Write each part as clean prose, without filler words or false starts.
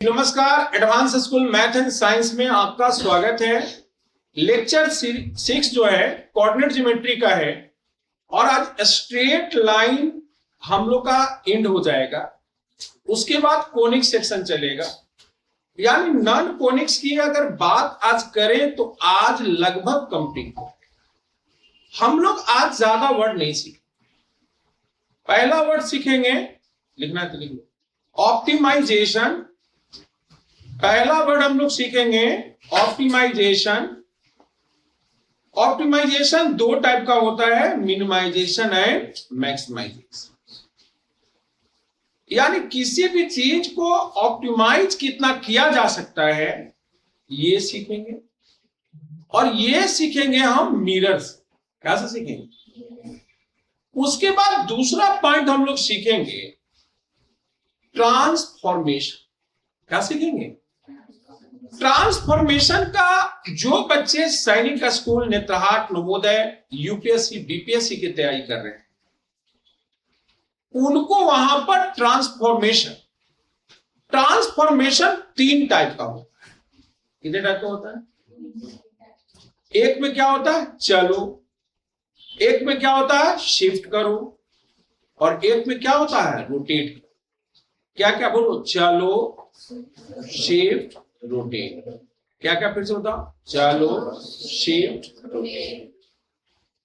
नमस्कार, advance school math and science में आपका स्वागत है। लेक्चर 6 जो है कोऑर्डिनेट ज्योमेट्री का है और आज स्ट्रेट लाइन हम लोग का एंड हो जाएगा। उसके बाद कोनिक सेक्शन चलेगा, यानी नॉन कोनिक्स की अगर बात आज करें तो आज लगभग कंप्लीट हो। हम लोग आज ज्यादा वर्ड नहीं सीखे। पहला वर्ड सीखेंगे, लिखना है तो लिख लो, ऑप्टिमाइजेशन। पहला वर्ड हम लोग सीखेंगे ऑप्टिमाइजेशन। ऑप्टिमाइजेशन दो टाइप का होता है, मिनिमाइजेशन एंड मैक्सिमाइजेशन। यानी किसी भी चीज को ऑप्टिमाइज कितना किया जा सकता है ये सीखेंगे। और ये सीखेंगे हम मिरर्स, कैसे सीखेंगे। उसके बाद दूसरा पॉइंट हम लोग सीखेंगे ट्रांसफॉर्मेशन। क्या सीखेंगे? ट्रांसफॉर्मेशन का जो बच्चे सैनिक school, Netarhat, Navodaya, UPSC, BPSC की तैयारी कर रहे हैं उनको वहां पर ट्रांसफॉर्मेशन 3 टाइप का होता है। कितने टाइप का होता है? एक में क्या होता है चलो, एक में क्या होता है शिफ्ट करो, और एक में क्या होता है रोटेट करो। क्या क्या बोलो? चलो, शिफ्ट, रोटेट। क्या क्या फिर से होता? चलो, शिफ्ट, रोटेट।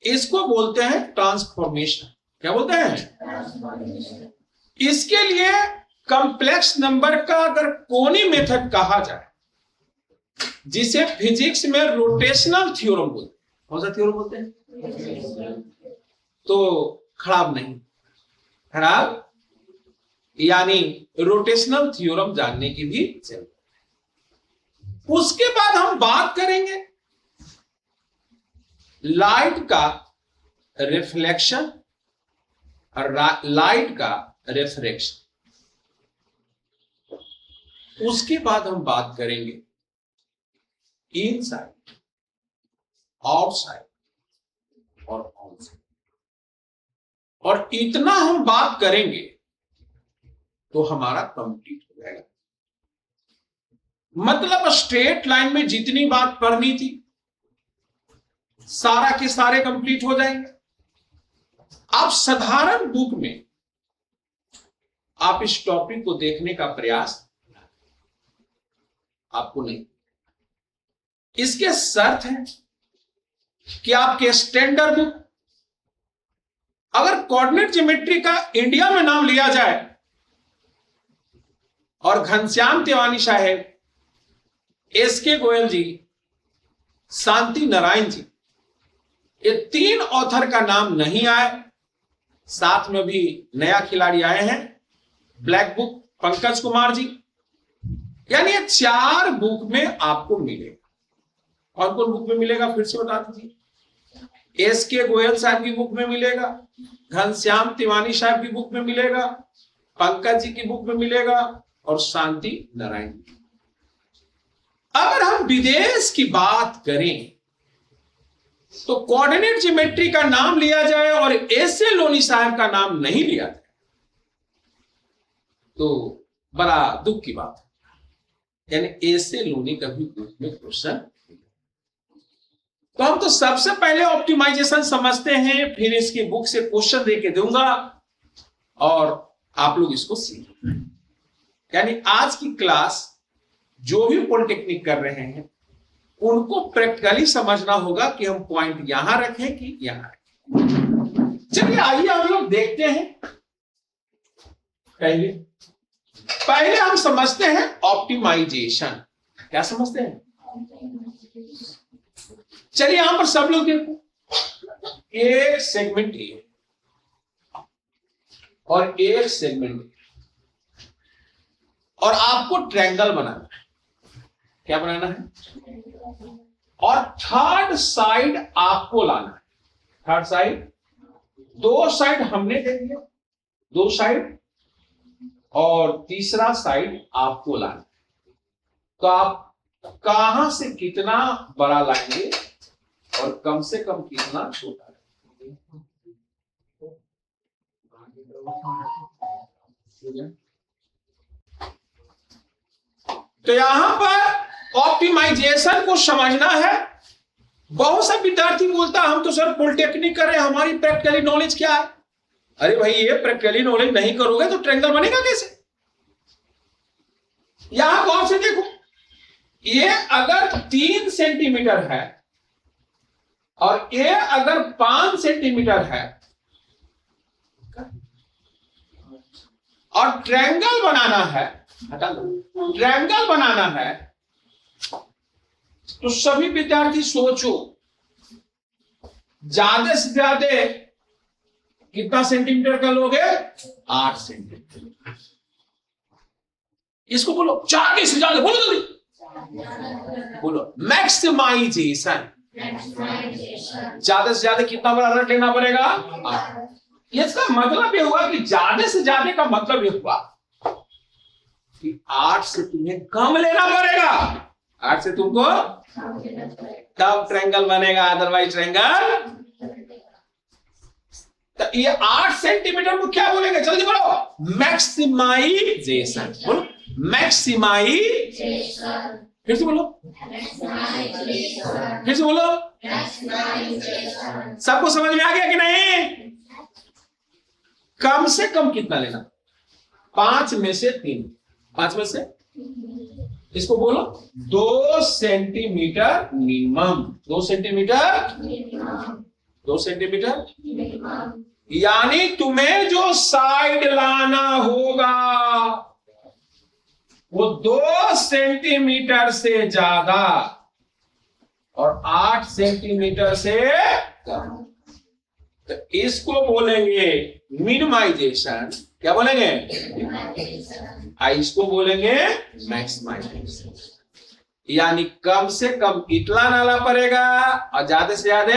इसको बोलते हैं ट्रांसफॉर्मेशन। क्या बोलते हैं? इसके लिए कॉम्प्लेक्स नंबर का अगर कोनी मेथड कहा जाए, जिसे फिजिक्स में रोटेशनल थ्योरम बोलते हैं। कौन सा थ्योरम बोलते हैं? तो खराब नहीं, खराब यानी रोटेशनल थ्योरम जानने की भी जरूरत। उसके बाद हम बात करेंगे लाइट का रिफ्लेक्शन और लाइट का रिफ्रैक्शन। उसके बाद हम बात करेंगे इनसाइड, आउटसाइड और आउटसाइड। और इतना हम बात करेंगे तो हमारा कंप्लीट हो जाएगा। मतलब स्ट्रेट लाइन में जितनी बात पढ़नी थी सारा के सारे कंप्लीट हो जाएंगे। आप साधारण बुक में आप इस टॉपिक को देखने का प्रयास आपको नहीं। इसके शर्त है कि आपके स्टैंडर्ड बुक, अगर कोऑर्डिनेट ज्योमेट्री का इंडिया में नाम लिया जाए और घनश्याम तिवारी साहब, एसके गोयल जी, शांति नारायण जी, ये 3 ऑथर का नाम नहीं आए, साथ में भी नया खिलाड़ी आए हैं ब्लैक बुक पंकज कुमार जी, यानी ये 4 बुक में आपको मिलेगा। कौन कौन बुक में मिलेगा फिर से बता दीजिए। एसके गोयल साहब की बुक में मिलेगा, घनश्याम तिवारी साहब की बुक में मिलेगा, पंकज जी की बुक में मिलेगा और शांति नारायण। अगर हम विदेश की बात करें तो कोऑर्डिनेट ज्योमेट्री का नाम लिया जाए और एस ए लोनी साहब का नाम नहीं लिया जाए तो बड़ा दुख की बात है। यानी एस ए लोनी का भी बुक में क्वेश्चन। तो हम तो सबसे पहले ऑप्टिमाइजेशन समझते हैं, फिर इसकी बुक से क्वेश्चन देके दूंगा और आप लोग इसको सीखें। यानी आज की क्लास जो भी पॉलिटेक्निक कर रहे हैं उनको प्रैक्टिकली समझना होगा कि हम पॉइंट यहां रखें कि यहां रखें। चलिए आइए हम लोग देखते हैं। पहले हम समझते हैं ऑप्टिमाइजेशन। क्या समझते हैं? चलिए यहां पर सब लोग देखो, एक सेगमेंट ए और एक सेगमेंट बी, और आपको ट्रायंगल बनाना है। क्या बनाना है? और थर्ड साइड आपको लाना है। थर्ड साइड, 2 साइड हमने दे दिया, 2 साइड, और तीसरा साइड आपको लाना है। तो आप कहां से कितना बड़ा लाएंगे और कम से कम कितना छोटा तो यहां पर ऑप्टिमाइजेशन को समझना है। बहुत सा विद्यार्थी बोलता है हम तो सर पॉलिटेक्निक कर रहे हैं, हमारी प्रैक्टिकली नॉलेज क्या है? अरे भाई, ये प्रैक्टिकली नॉलेज नहीं करोगे तो ट्रायंगल बनेगा कैसे? यहां गौर से देखो, ये अगर 3 सेंटीमीटर है और ये अगर 5 सेंटीमीटर है और ट्रायंगल बनाना है, ट्रायंगल बनाना है, तो सभी विद्यार्थी सोचो ज्यादा से ज्यादा कितना सेंटीमीटर का लोगे? 8 सेंटीमीटर। इसको बोलो ज्यादा से ज्यादा, बोलो जल्दी बोलो। मैक्सिमाइजेशन। ज्यादा से ज्यादा कितना बड़ा रट लेना पड़ेगा? 8। इसका मतलब ये हुआ कि ज्यादा से ज्यादा का मतलब ये हुआ कि 8 से तुम्हें कम लेना पड़ेगा। 8 से तुमको तब ट्रायंगल बनेगा, अदरवाइज ट्रायंगल। तो ये 8 सेंटीमीटर को क्या बोलेंगे? जल्दी बोलो। मैक्सिमाइजेशन। बोलो मैक्सिमाइजेशन। फिर से बोलो, फिर से बोलो। सबको समझ में आ गया कि नहीं? कम से कम कितना लेना? 5 में से 3। 5 में से, इसको बोलो 2 सेंटीमीटर मिनिमम। 2 centimetre, 2 centimetre. यानी तुम्हें जो साइड लाना होगा वो 2 सेंटीमीटर से ज्यादा और 8 सेंटीमीटर से कम। तो इसको बोलेंगे मिनिमाइजेशन। क्या बोलेंगे? इसको बोलेंगे मैक्सिमाइजेशन। यानी कम से कम इतना नाला पड़ेगा और ज्यादा से ज्यादा।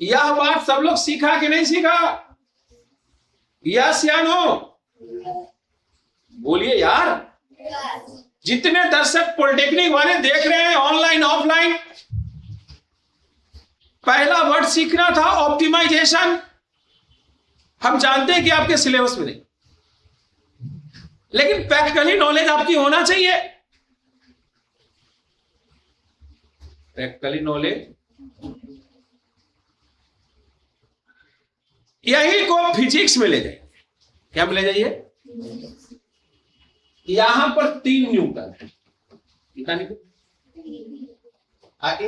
यह बात सब लोग सीखा कि नहीं सीखा? यस या नो? बोलिए यार। जितने दर्शक पॉलिटेक्निक वाले देख रहे हैं ऑनलाइन ऑफलाइन, पहला वर्ड सीखना था ऑप्टिमाइजेशन। हम जानते हैं कि आपके सिलेबस में नहीं, लेकिन प्रैक्टिकली नॉलेज आपकी होना चाहिए। प्रैक्टिकली नॉलेज, यही को फिजिक्स में ले जाइए। क्या में ले जाइए? यहां पर 3 न्यूटन है,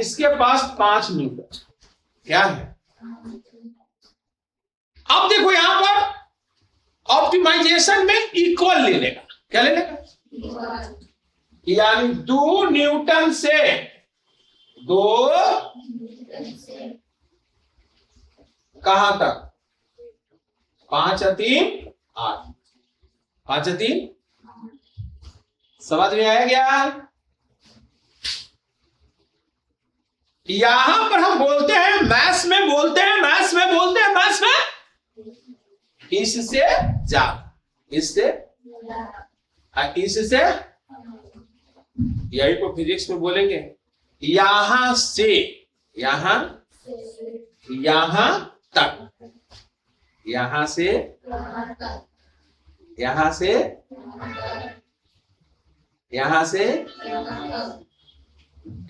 इसके पास 5 न्यूटन। क्या है? अब देखो यहां पर ऑप्टिमाइजेशन में इक्वल ले लेगा। क्या ले लेगा? यानी 2 न्यूटन से 2 कहां तक? 5 और 3 8। 5 और 3, समझ में आया क्या? यहां पर हम बोलते हैं मैथ्स में, बोलते हैं मैथ्स में, बोलते हैं मैथ्स में इससे ज्यादा, इससे, इससे, यही को फिजिक्स में बोलेंगे यहां से यहां, यहां तक, यहां से, यहां से, यहां से,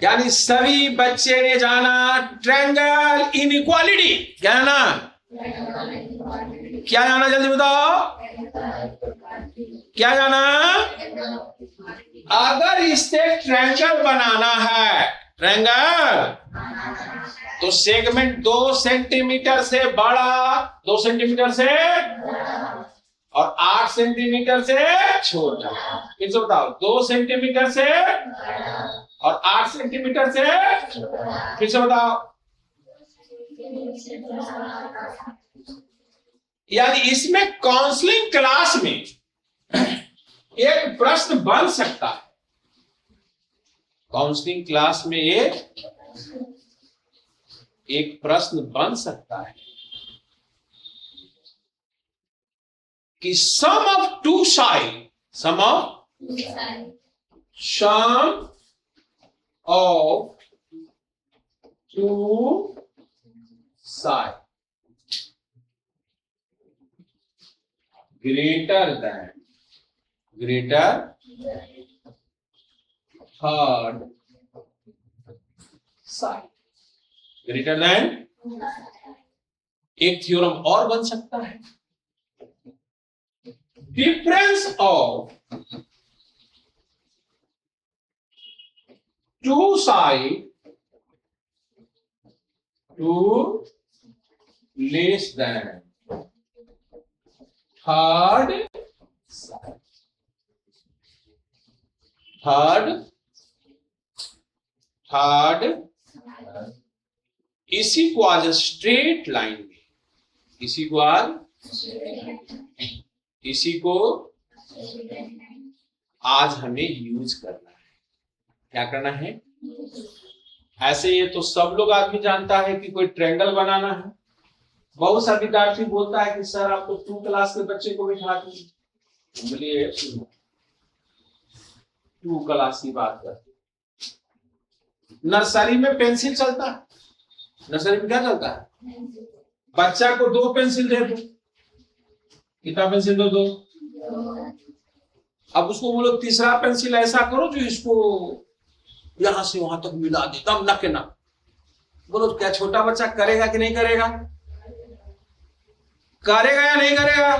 यानी सभी बच्चे ने जाना ट्रायंगल इनइक्वालिटी। क्या जाना? क्या जाना? जल्दी बताओ, क्या जाना? अगर इससे ट्रायंगल बनाना है, ट्रायंगल, तो सेगमेंट 2 सेंटीमीटर से बड़ा, 2 सेंटीमीटर से और 8 सेंटीमीटर से छोटा। फिर से बताओ, 2 सेंटीमीटर से और 8 सेंटीमीटर से। फिर से बताओ। यानी इसमें काउंसलिंग क्लास में एक प्रश्न बन सकता है। काउंसलिंग क्लास में एक प्रश्न बन सकता है कि sum of 2 side, sum of 2 side greater third side greater than. एक थ्योरम और बन सकता है, difference of two side two less than third side. Third इसी को आज स्ट्रेट लाइन में, इसी को आज, इसी को आज हमें यूज करना है। क्या करना है? ऐसे ये तो सब लोग आदमी जानता है कि कोई ट्रायंगल बनाना है। बहुत सा विद्यार्थी बोलता है कि सर आप तो 2 क्लास के बच्चे को बिठा दीजिए। बोलिए 2 क्लास की बात करते, नर्सरी में पेंसिल चलता है। नर्सरी में क्या चलता है? बच्चा को 2 पेंसिल दे दो। कितना पेंसिल दो? 2। अब उसको बोलो तीसरा पेंसिल ऐसा करो जो इसको यहां से वहां तक मिला दे, तब न के ना। बोलो क्या छोटा बच्चा करेगा कि नहीं करेगा? करेगा या नहीं करेगा?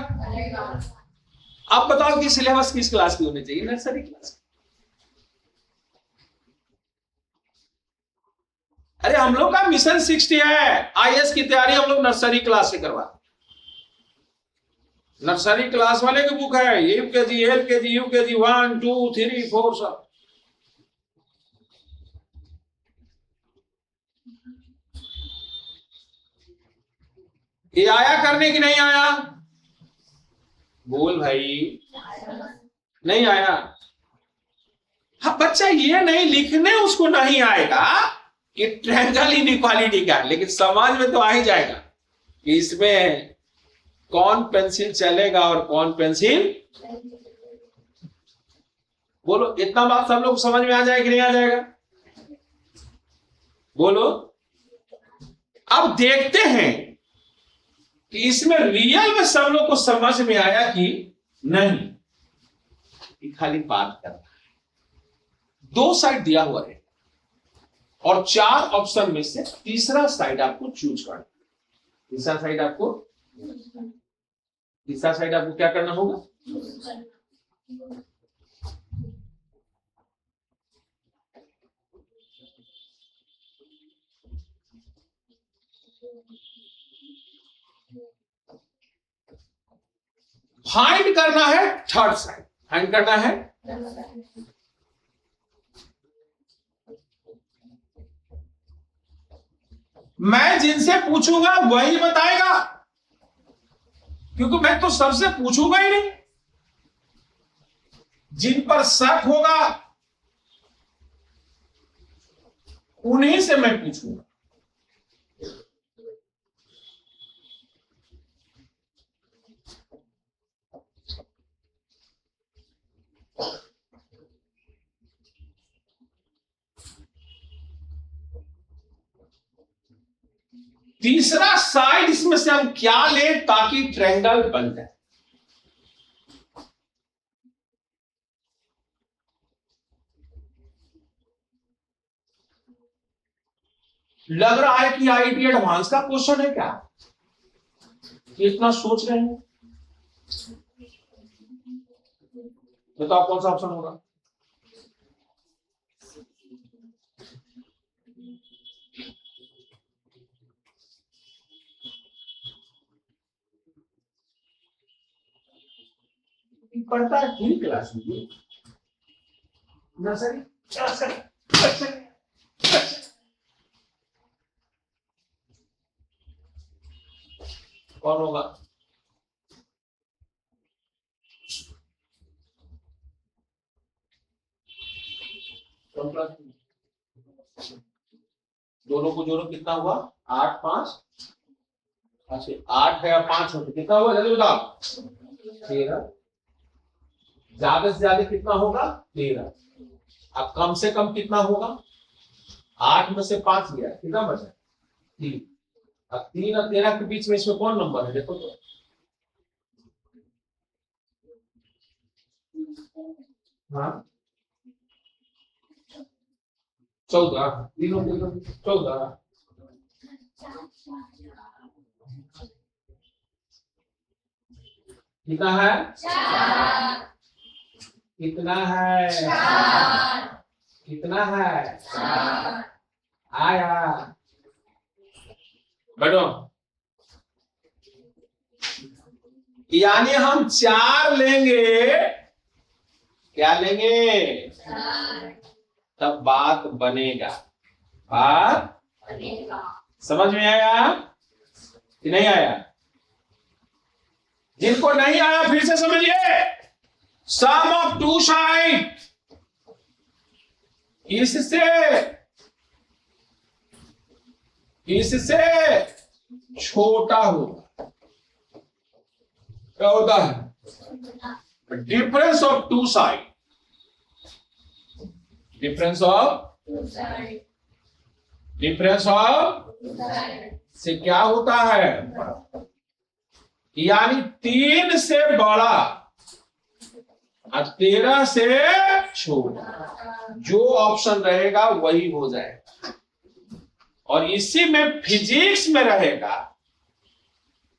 अब बताओ कि सिलेबस किस क्लास की होनी चाहिए? Nursery class. अरे हम लोग का मिशन 60 है, आईएएस की तैयारी हम लोग नर्सरी क्लास से करवा। नर्सरी क्लास वाले की बुक है, यूकेजी, एलकेजी, यूकेजी 1 2 3 4 सब। ये आया करने की नहीं आया? बोल भाई, नहीं आया। हाँ बच्चा ये नहीं लिखने उसको नहीं आएगा कि ट्रायंगल इनइक्वालिटी का, लेकिन समाज में तो आ ही जाएगा कि इसमें कौन पेंसिल चलेगा और कौन पेंसिल। बोलो इतना बात सब लोग समझ में आ जाएगा कि नहीं आ जाएगा? बोलो। अब देखते हैं कि इसमें रियल में सब लोग को समझ में आया कि नहीं। ये खाली बात करना है। 2 साइड दिया हुआ है और 4 ऑप्शन में से तीसरा साइड आपको चूज करना। तीसरा साइड आपको क्या करना होगा? फाइंड करना है थर्ड साइड। फाइंड करना है मैं जिनसे पूछूंगा वही बताएगा, क्योंकि मैं तो सबसे पूछूंगा ही नहीं। जिन पर शक होगा उन्हीं से मैं पूछूंगा। तीसरा साइड इसमें से हम क्या ले ताकि ट्रायंगल बन जाए? लग रहा है कि आईटी एडवांस का क्वेश्चन है क्या? इतना सोच रहे हैं? बताओ कौन सा ऑप्शन होगा? पढ़ता है पूरी क्लास में नर्सरी। कौन होगा? कौन क्लास? दोनों को जोड़ो कितना हुआ? 8 5। अच्छा 8 है या 5 होते कितना हुआ? जल्दी बताओ। 13। ज्यादा से ज्यादा कितना होगा? 13। अब कम से कम कितना होगा? 8 में से 5 गया, कितना बचा? 3। अब 3 और 13 के बीच में इसमें कौन नंबर है? देखो तो। हाँ 14, तीनों तीनों 14। कितना है? कितना है? कितना है? आया। बैठो। यानी हम 4 लेंगे। क्या लेंगे? तब बात बनेगा। बात समझ में आया कि नहीं आया? जिनको नहीं आया फिर से समझिए। सम ऑफ टू साइड इससे छोटा होगा। क्या होता है? Difference of two side. Difference of से क्या होता है? यानी 3 से बड़ा और 13 से छोटा। जो ऑप्शन रहेगा वही हो जाएगा। और इसी में फिजिक्स में रहेगा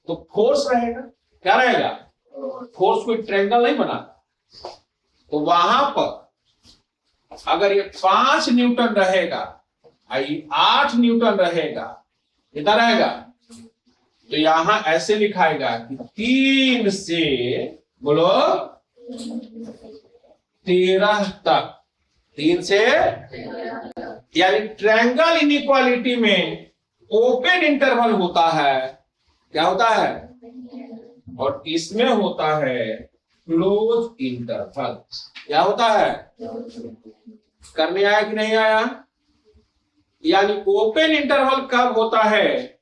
तो फोर्स रहेगा। क्या रहेगा? फोर्स कोई ट्रायंगल नहीं बनाता। तो वहां पर अगर ये 5 न्यूटन रहेगा, 8 न्यूटन रहेगा, कितना रहेगा? तो यहां ऐसे लिखाएगा कि 3 से बोलो 13 तक। 3 से यानी ट्रायंगल इनइक्वालिटी में ओपन इंटरवल होता है। क्या होता है? और इसमें होता है क्लोज इंटरवल। क्या होता है? करने आया कि नहीं आया? यानी ओपन इंटरवल कब होता है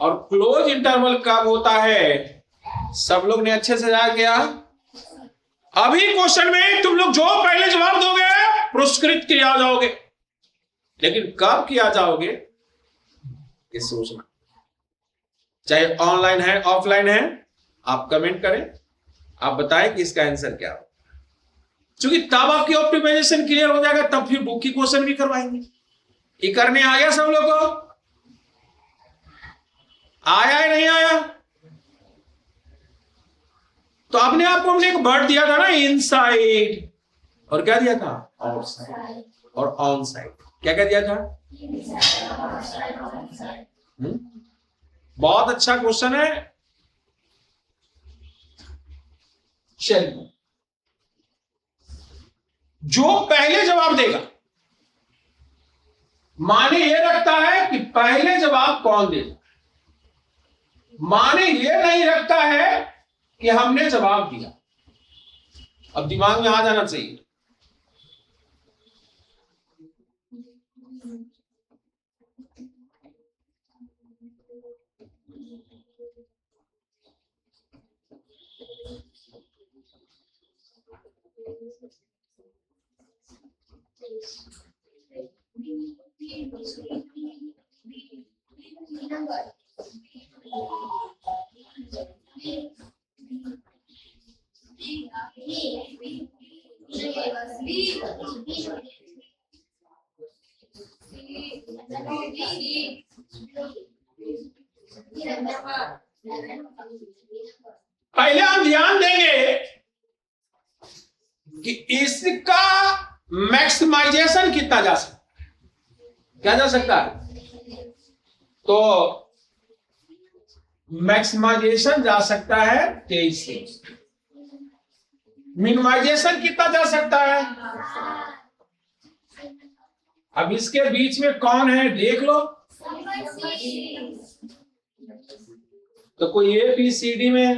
और क्लोज इंटरवल कब होता है? सब लोग ने अच्छे से याद किया? अभी क्वेश्चन में तुम लोग जो पहले जवाब दोगे पुरस्कृत किया जाओगे, लेकिन कब किया जाओगे ये सोचना। चाहे ऑनलाइन है ऑफलाइन है, आप कमेंट करें, आप बताएं कि इसका आंसर क्या हो। क्योंकि तब आपकी ऑप्टिमाइजेशन क्लियर हो जाएगा, तब फिर बुक की क्वेश्चन भी करवाएंगे। ये करने आ गया सब लोग को? आया ही नहीं आया? तो अपने आप को हमने एक वर्ड दिया था ना, इनसाइड, और क्या दिया था? आउटसाइड और ऑन साइड। क्या क्या दिया था? बहुत अच्छा क्वेश्चन है। चलिए, जो पहले जवाब देगा, माने ये रखता है कि पहले जवाब कौन देगा, माने ये नहीं रखता है कि हमने जवाब दिया। अब दिमाग में आ जाना चाहिए। पहले हम ध्यान देंगे कि इसका मैक्सिमाइजेशन कितना जा सकता है। क्या जा सकता है? तो मैक्सिमाइजेशन जा सकता है 23 से। मिनिमाइजेशन कितना जा सकता है? अब इसके बीच में कौन है देख लो। तो कोई ए बी सी डी में है।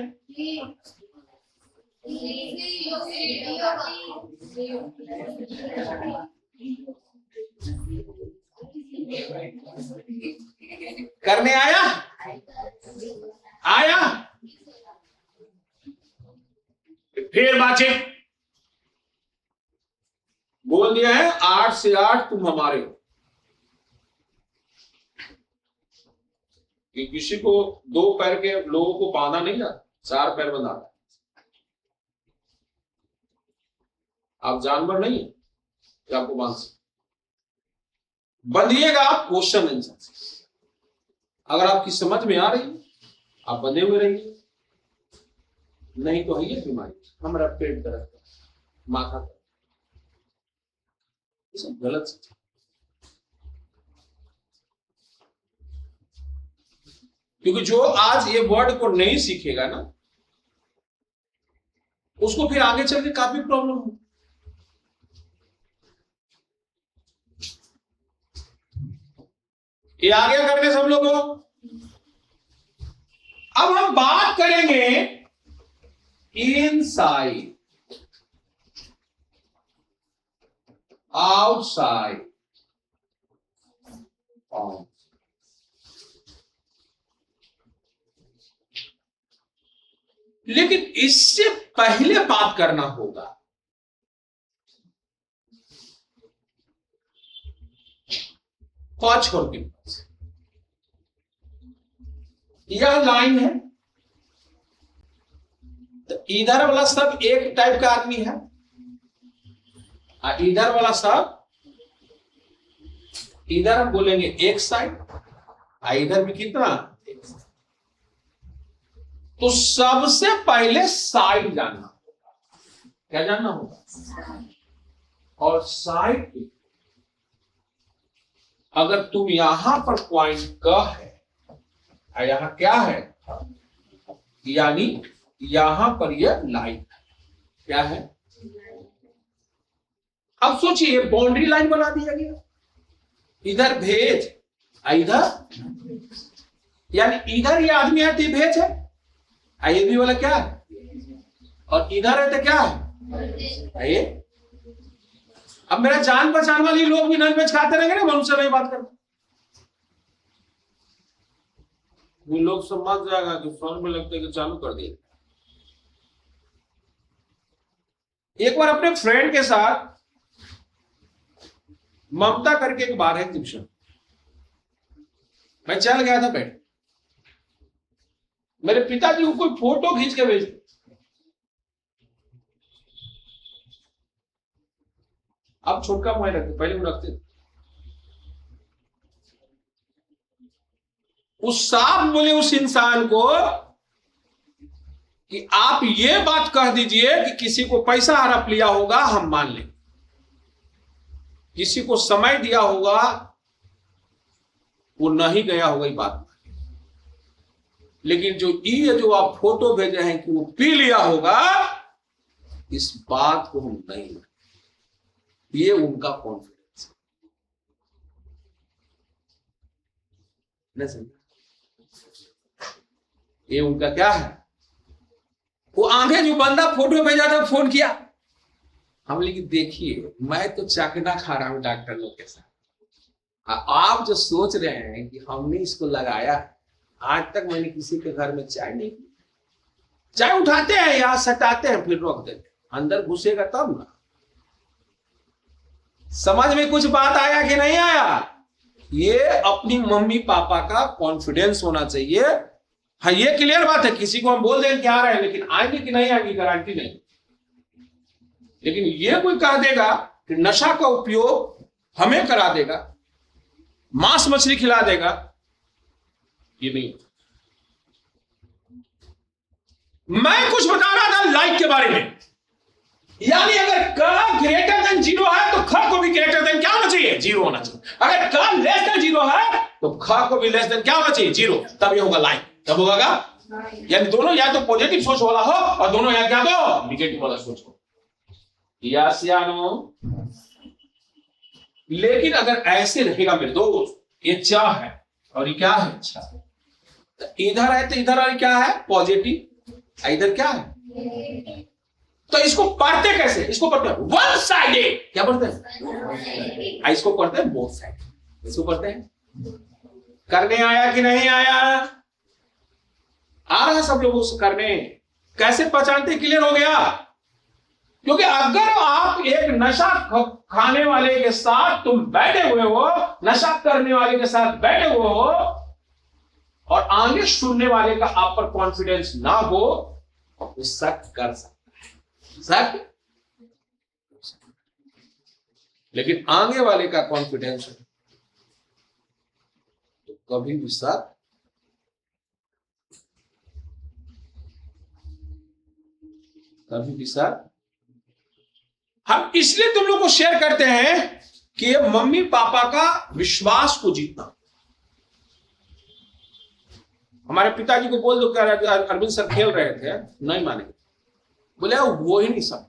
करने आया? आया? फिर बातचीत बोल दिया है 8 से 8 तुम हमारे हो। कि किसी को 2 पैर के लोगों को बांधा नहीं जाता, 4 पैर बंधा। आप जानवर नहीं है कि आपको बांध सकते। बंधिएगा आप क्वेश्चन आंसर से। अगर आपकी समझ में आ रही है आप बंधे हुए रहिए, नहीं तो है ये बीमारी, हमारा पेट दर्द, माथा दर्द, ये सब गलत चीज। क्योंकि जो आज ये वर्ड को नहीं सीखेगा ना, उसको फिर आगे चल के काफी प्रॉब्लम हो। ये आ गया करने सब लोगों। अब हम बात करेंगे इनसाइड, आउटसाइड, लेकिन इससे पहले बात करना होगा पांच और के पास यह लाइन है, तो इधर वाला सब एक टाइप का आदमी है और इधर वाला सब, इधर हम बोलेंगे एक साइड और इधर भी कितना, तो सबसे पहले साइड जानना होगा। क्या जानना होगा? और साइड अगर तुम यहां पर पॉइंट क है और यहां क्या है, यानी यहां पर यह लाइन है, क्या है? अब सोचिए बाउंड्री लाइन बना दिया गया, इधर भेज इधर, यानी इधर ये आदमी है तो भेज है, ये भी वाला क्या है, और इधर है तो क्या है ये। अब मेरा जान पहचान वाली लोग भी नॉन वेज खाते रहेंगे ना, मैं उनसे नहीं बात करता, लोग समझ जाएगा कि फोन में लगता है कि चालू कर दिया। एक बार अपने फ्रेंड के साथ ममता करके एक बार है ट्यूशन, मैं चल गया था बैठ, मेरे पिताजी को कोई फोटो खींच के भेज, अब छोटका मोबाइल रखते, पहले वो रखते थे। उस साहब बोले उस इंसान को कि आप ये बात कह दीजिए कि किसी को पैसा हड़प लिया होगा हम मान लें, किसी को समय दिया होगा वो नहीं गया होगा, ये बात, लेकिन जो ये जो आप फोटो भेज रहे हैं कि वो पी लिया होगा, इस बात को हम नहीं, ये उनका कॉन्फिडेंस है, ये उनका क्या है। वो आगे जो बंदा फोटो भेजा था फोन किया, हम लेकिन देखिए मैं तो चकना खा रहा हूं डॉक्टर लोग के साथ, आप जो सोच रहे हैं कि हमने इसको लगाया, आज तक मैंने किसी के घर में चाय नहीं पी, चाय उठाते हैं या सटाते हैं फिर रोक देते, अंदर घुसेगा तब ना। समझ में कुछ बात आया कि नहीं आया? ये अपनी मम्मी पापा का कॉन्फिडेंस होना चाहिए। हाँ ये क्लियर बात है, किसी को हम बोल देंगे कि आ रहे हैं, लेकिन आएंगे कि नहीं आएंगे गारंटी नहीं। लेकिन ये कोई कह देगा कि नशा का उपयोग हमें करा देगा, मांस मछली खिला देगा, ये नहीं। मैं कुछ बता रहा था लाइक के बारे में, यानी अगर क ग्रेटर देन 0 है तो ख को भी ग्रेटर देन क्या होना चाहिए, 0 होना चाहिए। अगर क लेस देन 0 है तो ख को भी लेस देन क्या होना चाहिए, 0, तब ये होगा लाइक। तब होगा, यानी दोनों या तो पॉजिटिव सोच वाला हो और दोनों या क्या दो निगेटिव वाला सोच हो, यस या नो। लेकिन अगर ऐसे रहेगा मेरे दोस्त, ये चा है और ये क्या है, अच्छा, तो इधर है तो इधर और क्या है पॉजिटिव, इधर क्या है, तो इसको पढ़ते कैसे, इसको पढ़ते हैं वन साइडेड, क्या पढ़ते हैं, इसको पढ़ते हैं बोथ साइड, इसको पढ़ते हैं। करने आया कि नहीं आया, आ रहा सब लोगों से करने, कैसे पहचानते, क्लियर हो गया। क्योंकि अगर आप एक नशा खाने वाले के साथ तुम बैठे हुए हो, नशा करने वाले के साथ बैठे हुए हो और आगे सुनने वाले का आप पर कॉन्फिडेंस ना हो तो शक कर सकता है, शक, लेकिन आगे वाले का कॉन्फिडेंस है कभी भी शक कभी भी शक। हम इसलिए तुम लोग को शेयर करते हैं कि मम्मी पापा का विश्वास को जीतना। हमारे पिताजी को बोल दो क्या अरविंद सर खेल रहे थे, नहीं मानेंगे, बोले वो ही नहीं सकता,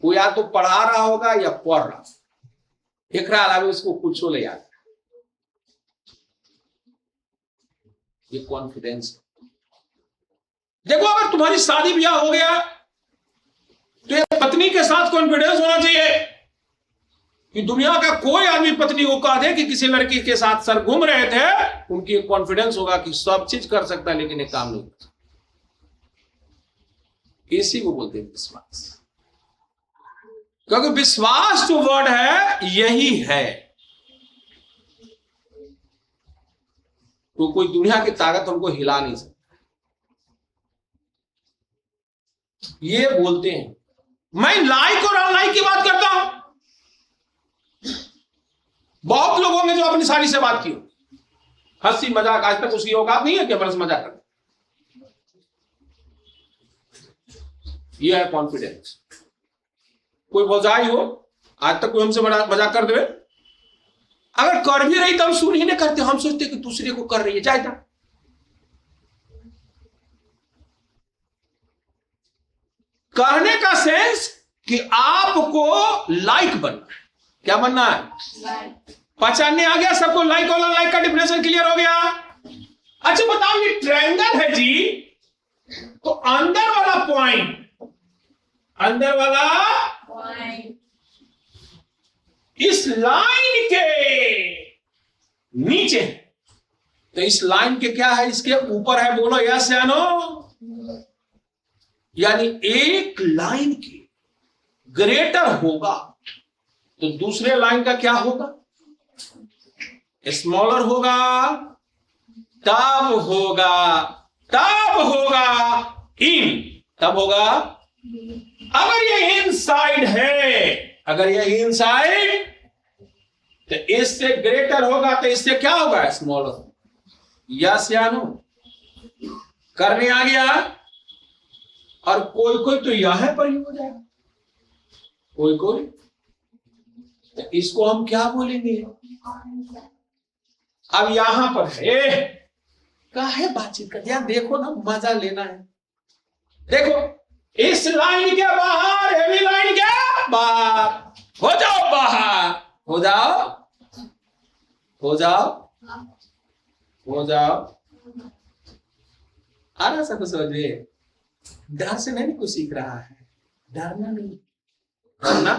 वो या तो पढ़ा रहा होगा या पढ़ रहा, एक अलावा उसको कुछ ले आता। ये कॉन्फिडेंस। देखो अगर तुम्हारी शादी ब्याह हो गया तो ये पत्नी के साथ कॉन्फिडेंस होना चाहिए कि दुनिया का कोई आदमी पत्नी को कह दे कि किसी लड़की के साथ सर घूम रहे थे, उनकी एक कॉन्फिडेंस होगा कि सब चीज कर सकता है लेकिन एक काम नहीं कर सकता। इसी को बोलते हैं विश्वास, क्योंकि विश्वास जो वर्ड है यही है। तो कोई दुनिया की ताकत हमको हिला नहीं सकती। ये बोलते हैं। मैं लाइक और अनलाइक की बात करता हूं। बहुत लोगों ने जो अपनी साड़ी से बात की, हंसी मजाक, आज तक उसकी औकात नहीं है कि बरस मजाक कर। यह है कॉन्फिडेंस। कोई भौजाई हो, आज तक कोई हमसे मजाक कर दे, अगर कर भी रही तो हम सुन ही नहीं करते, हम सोचते कि दूसरे को कर रही है, जाए था। कहने का सेंस कि आपको लाइक बनना है। क्या बनना है? पहचानने आ गया सबको? लाइक और अनलाइक का डिफिनेशन क्लियर हो गया। अच्छा बताओ, ये ट्रायंगल है जी, तो अंदर वाला पॉइंट इस लाइन के नीचे, तो इस लाइन के क्या है? इसके ऊपर है। बोलो यस या नो? यानी एक लाइन के ग्रेटर होगा तो दूसरे लाइन का क्या होगा? स्मॉलर होगा। तब होगा इन, तब होगा अगर ये इनसाइड है, अगर ये इनसाइड तो इससे ग्रेटर होगा, तो इससे क्या होगा? स्मॉलर। यस या नो? करने आ गया। और कोई कोई तो यहां पर ही हो जाएगा, कोई कोई तो इसको हम क्या बोलेंगे? अब यहां पर है, काहे बातचीत कर, यार देखो ना, मजा लेना है। देखो इस लाइन के बाहर, हेवी लाइन के बाहर हो जाओ, बाहर हो जाओ, हो जाओ, हो जाओ। आ रहा सब समझिए। डर से नहीं कुछ सीख रहा है, डरना नहीं, डरना।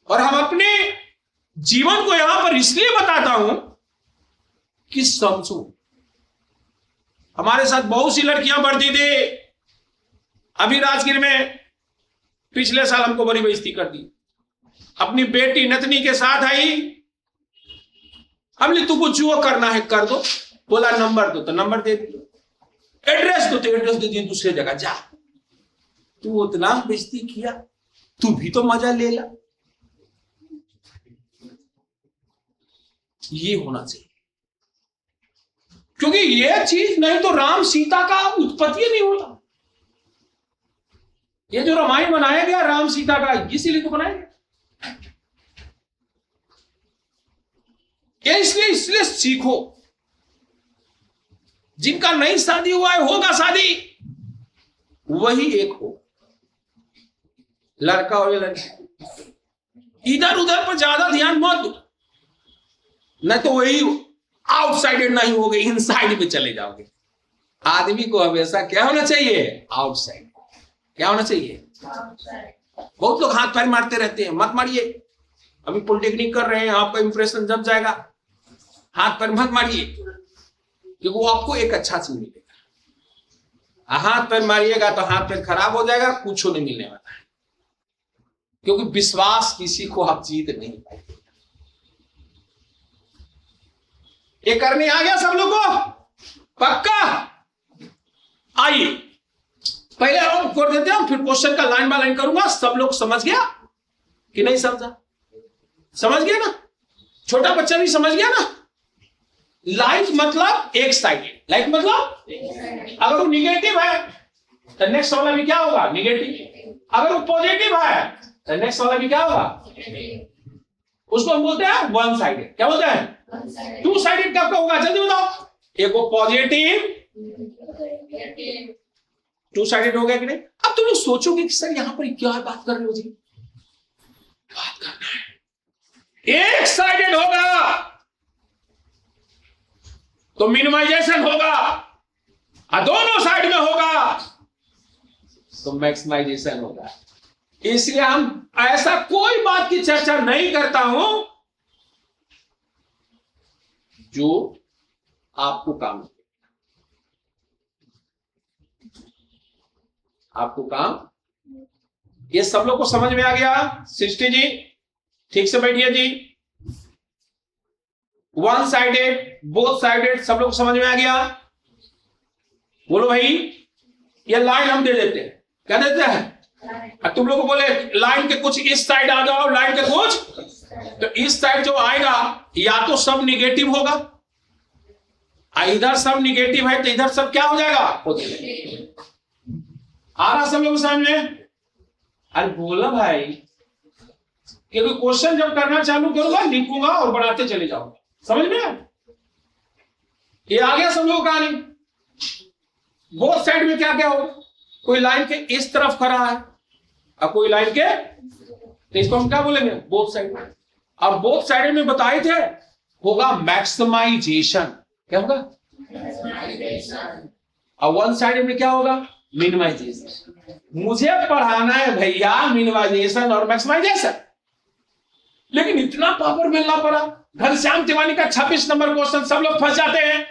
और हम अपने जीवन को यहां पर इसलिए बताता हूं कि समझो। हमारे साथ बहुत सी लड़कियां बढ़ती थी, अभी राजगीर में पिछले साल हमको बड़ी बेइज्जती कर दी। अपनी बेटी नतनी के साथ आई, हमने तुमको जो करना है कर दो, बोला नंबर दो तो नंबर दे दिया, एड्रेस दो तो एड्रेस दे दिया, दूसरे जगह जा। तू उतना बेइज्जती किया, तू भी तो मजा ले ला। ये होना चाहिए, क्योंकि ये चीज नहीं तो राम सीता का उत्पत्ति नहीं होता। ये जो रामायण बनाया गया राम सीता का, इसीलिए तो बनाया गया। इसलिए सीखो। जिनका नहीं शादी हुआ है, होगा शादी, वही एक हो, लड़का हो या लड़की। इधर उधर पर ज्यादा ध्यान मत दो, नहीं तो वही आउटसाइडेड नहीं हो गए, इनसाइड में चले जाओगे। आदमी को हमेशा क्या होना चाहिए? आउटसाइड। क्या होना चाहिए? बहुत लोग हाथ पैर मारते रहते हैं, मत मारिए। अभी पॉलिटेक्निक कर रहे हैं, आपका इंप्रेशन जम जाएगा, हाथ पैर मत मारिए, क्योंकि वो आपको एक अच्छा चीज मिलेगा। हाथ पैर मारिएगा तो हाथ पैर खराब हो जाएगा, कुछ नहीं मिलने वाला है, क्योंकि विश्वास किसी को आप जीत नहीं पाएंगे। ये करने आ गया सब लोगों को? पक्का? आइए पहले हम कर देते हैं, फिर क्वेश्चन का लाइन बाय लाइन करूंगा। सब लोग समझ गया कि नहीं समझा? समझ गया ना? छोटा बच्चा भी समझ गया ना? लाइफ मतलब एक साइडेड, लाइफ मतलब अगर वो निगेटिव है तो नेक्स्ट वाला भी क्या होगा, निगेटिव। अगर वो पॉजिटिव है तो नेक्स्ट वाला भी क्या होगा, उसको हम बोलते हैं वन साइडेड। क्या बोलते हैं, टू साइडेड कब होगा, जल्दी बताओ। एक वो पॉजिटिव, टू साइडेड हो गया कि नहीं। अब तुम लोग सोचोगे कि सर यहां पर क्या बात कर रहे हो जी, बात करना है एक साइडेड होगा तो मिनिमाइजेशन होगा, और दोनों साइड में होगा तो मैक्सिमाइजेशन होगा। इसलिए हम ऐसा कोई बात की चर्चा नहीं करता हूं जो आपको काम, आपको काम, ये सब लोग को समझ में आ गया। सृष्टि जी ठीक से बैठिए जी। वन साइडेड, बोथ साइडेड, सब लोग समझ में आ गया। बोलो भाई, ये लाइन हम दे देते हैं, क्या देते हैं, तुम लोग बोले लाइन के कुछ इस साइड आ जाओ, लाइन के कुछ, तो इस साइड जो आएगा या तो सब निगेटिव होगा, इधर सब निगेटिव है तो इधर सब क्या हो जाएगा, आ रहा सब लोग समझ में। अरे बोला भाई, क्योंकि क्वेश्चन जब करना चालू करूंगा लिखूंगा और बढ़ाते चले जाऊंगा, समझ में। ये आ गया सब लोगों का नहीं। बोथ साइड में क्या क्या हो, कोई लाइन के इस तरफ खड़ा है और कोई लाइन के, तो इसको हम क्या बोलेंगे, बोथ साइड। और बोथ साइड में बताए थे होगा मैक्सिमाइजेशन, क्या होगा, और वन साइड में क्या होगा, मिनिमाइजेशन। मुझे पढ़ाना है भैया मिनिमाइजेशन और मैक्सिमाइजेशन, लेकिन इतना पावर मिलना पड़ा। घनश्याम तिवारी का 26 नंबर क्वेश्चन सब लोग फंस जाते हैं,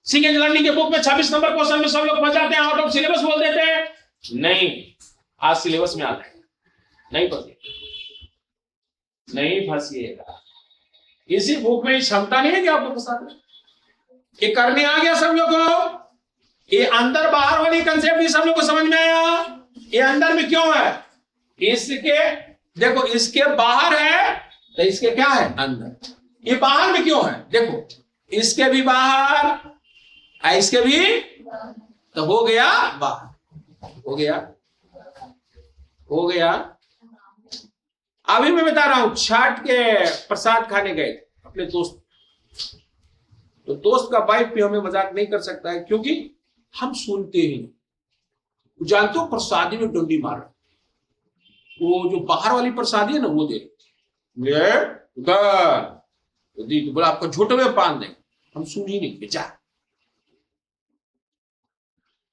सिंगल लर्निंग के बुक में 26 नंबर क्वेश्चन में सब लोग फंस जाते हैं, आउट ऑफ सिलेबस बोल देते हैं। नहीं, आज सिलेबस में आता है, नहीं फंसिएगा, नहीं फंसिएगा। इसी बुक में क्षमता नहीं है कि आपको फंसा दे। ये करने आ गया सब लोग को, ये अंदर बाहर वाली कंसेप्ट भी सब लोग को समझ में आया। ये अंदर में क्यों है, इसके देखो, इसके बाहर है तो इसके क्या है, अंदर। ये बाहर में क्यों है, देखो, इसके भी बाहर, इसके भी, तो हो गया बाहर, हो गया, हो गया। अभी मैं बता रहा हूं, छठ के प्रसाद खाने गए अपने दोस्त, तो दोस्त का वाइफ भी हमें मजाक नहीं कर सकता है, क्योंकि हम सुनते ही जानते हो प्रसादी में डंडी मार, वो जो बाहर वाली प्रसादी है ना वो दे उधर, तो बोला आपका झोटे में बांध देंगे, हम सुन ही नहीं बेचा,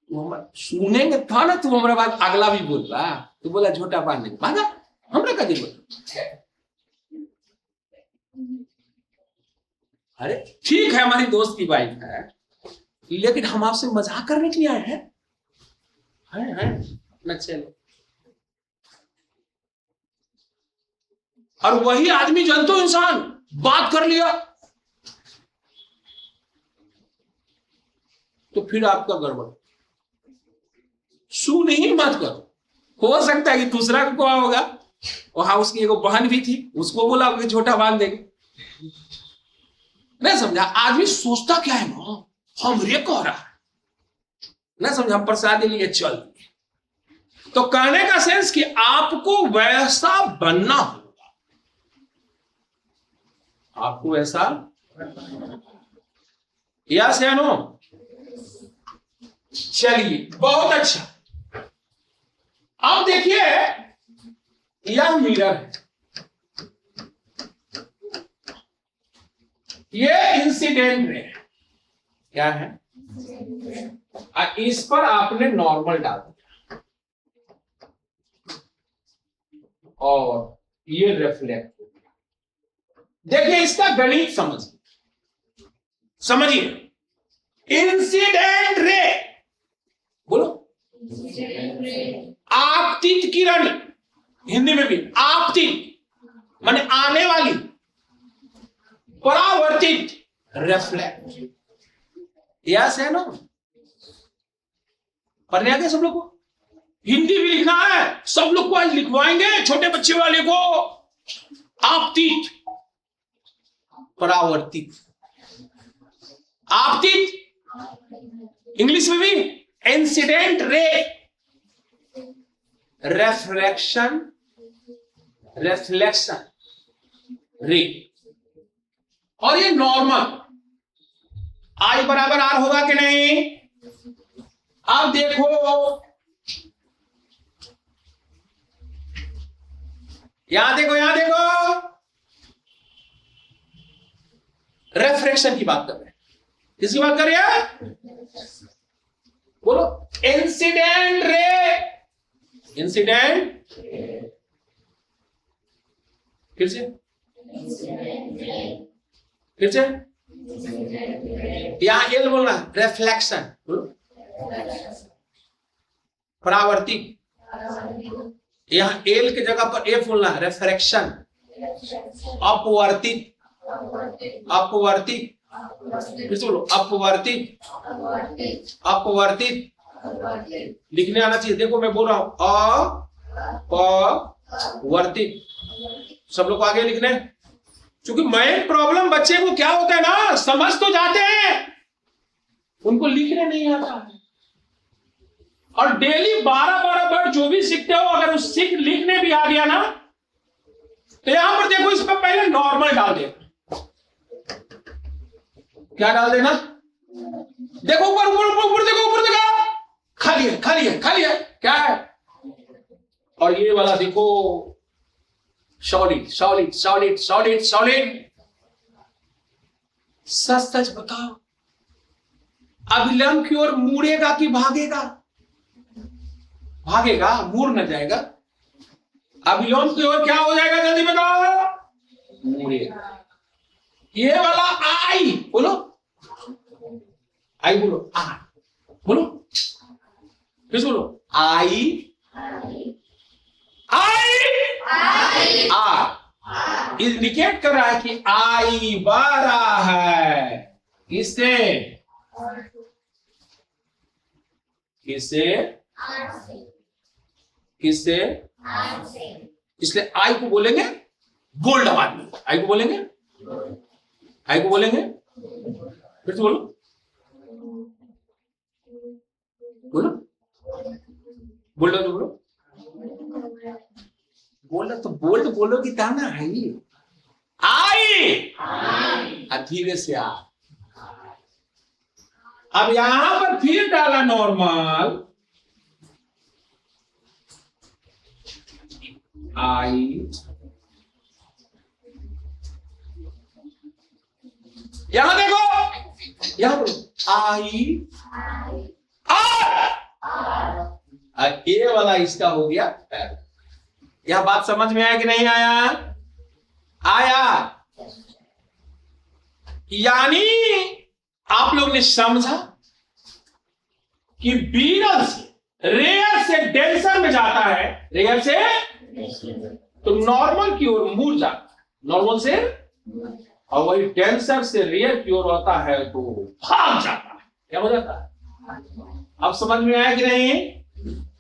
सुनेंगे था ना, तुम हमारे बाद अगला भी बोल रहा, तो बोला झोटा बांधने बांधा, हमरा का बोल। अरे ठीक है, हमारी दोस्त की वाइफ है, लेकिन हम आपसे मजाक करने के लिए आए हैं, ना चलो। और वही आदमी जानते हो, इंसान बात कर लिया तो फिर आपका गड़बड़, सुन ही मत करो। हो सकता है कि दूसरा को होगा, वहां उसकी एक बहन भी थी, उसको बोला कि छोटा बांध देंगे, नहीं समझा। आदमी सोचता क्या है ना, हम रे कह रहा है, नहीं समझा, प्रसाद लिए चल। तो कहने का सेंस कि आपको वैसा बनना होगा, आपको ऐसा, यस या नो। चलिए बहुत अच्छा। अब देखिए, यह मिरर है, ये इंसिडेंट रे है, क्या है, इस पर आपने नॉर्मल डाल दिया और ये रिफ्लेक्ट हो गया। देखिए इसका गणित समझिए, इंसिडेंट रे, बोलो, आपतित किरण, हिंदी में भी आपतित माने आने वाली, परावर्तित रिफ्लेक्ट, यस है ना। पढ़ने आ गया सब लोग को, हिंदी भी लिखना है, सब लोग को आज लिखवाएंगे, छोटे बच्चे वाले को। आपतित, परावर्तित, आपतित, इंग्लिश में भी इंसिडेंट रे, रेफ्लेक्शन, रिफ्लेक्शन रे। और ये नॉर्मल, आई बराबर आर होगा कि नहीं? अब देखो यहां देखो, यहां देखो, रेफ्रेक्शन की बात कर रहे हैं। किसकी बात कर रहे हैं? बोलो, इंसिडेंट रे, इंसिडेंट, फिर से, फिर से, यहां एल बोलना, रिफ्लेक्शन, परावर्तित, यहां एल की जगह पर एफ बोलना, रिफ्रैक्शन, अपवर्तित, अपवर्तित, फिर से बोलो, अपवर्तित, अपवर्तित, लिखने आना चाहिए। देखो मैं बोल रहा हूं अपवर्तित, सब लोग आगे लिखने, क्योंकि मेन प्रॉब्लम बच्चे को क्या होता है ना, समझ तो जाते हैं, उनको लिखने नहीं आता है। और डेली 12-12 वर्ड जो भी सीखते हो, अगर उस लिखने भी आ गया ना, तो यहां पर देखो, इसमें पहले नॉर्मल डाल देना। क्या डाल देना? देखो ऊपर, ऊपर ऊपर देखो, ऊपर देखो, खाली है, खाली है, खाली है, क्या है? और ये वाला देखो, solid, solid, solid, solid, solid. सच सच बताओ, अभिलंब की ओर मुड़ेगा कि भागेगा? भागेगा, मुड़ न जाएगा। अभिलोम की ओर क्या हो जाएगा, जल्दी बताओ? मुड़ेगा। ये वाला आई बोलो, आई बोलो, आ बोलो, फिर बोलो, आई, आई, आ, इंडिकेट कर रहा है कि आई बड़ा है। किससे? किससे? किससे? इसलिए आई को बोलेंगे गोल्ड आवाज में, आई को बोलेंगे, आई को बोलेंगे, फिर से बोलो, बोलो, बोलो तो बोलो, बोलो तो बोल्ड बोलोगी तब ना। आई धीरे से आ। अब यहां पर फिर डाला नॉर्मल, आई, यहां देखो, यहां बोलो, आई, आ, ये वाला इसका हो गया पैर। यह बात समझ में आया कि नहीं आया? आया। यानी आप लोग ने समझा कि बीरल से रेयर से डेंसर में जाता है, रेयर से तो नॉर्मल की ओर मुड़ जाता है, नॉर्मल से, और वही डेंसर से रेयर की ओर होता है तो भाग जाता है। क्या हो जाता है? अब समझ में आया कि नहीं?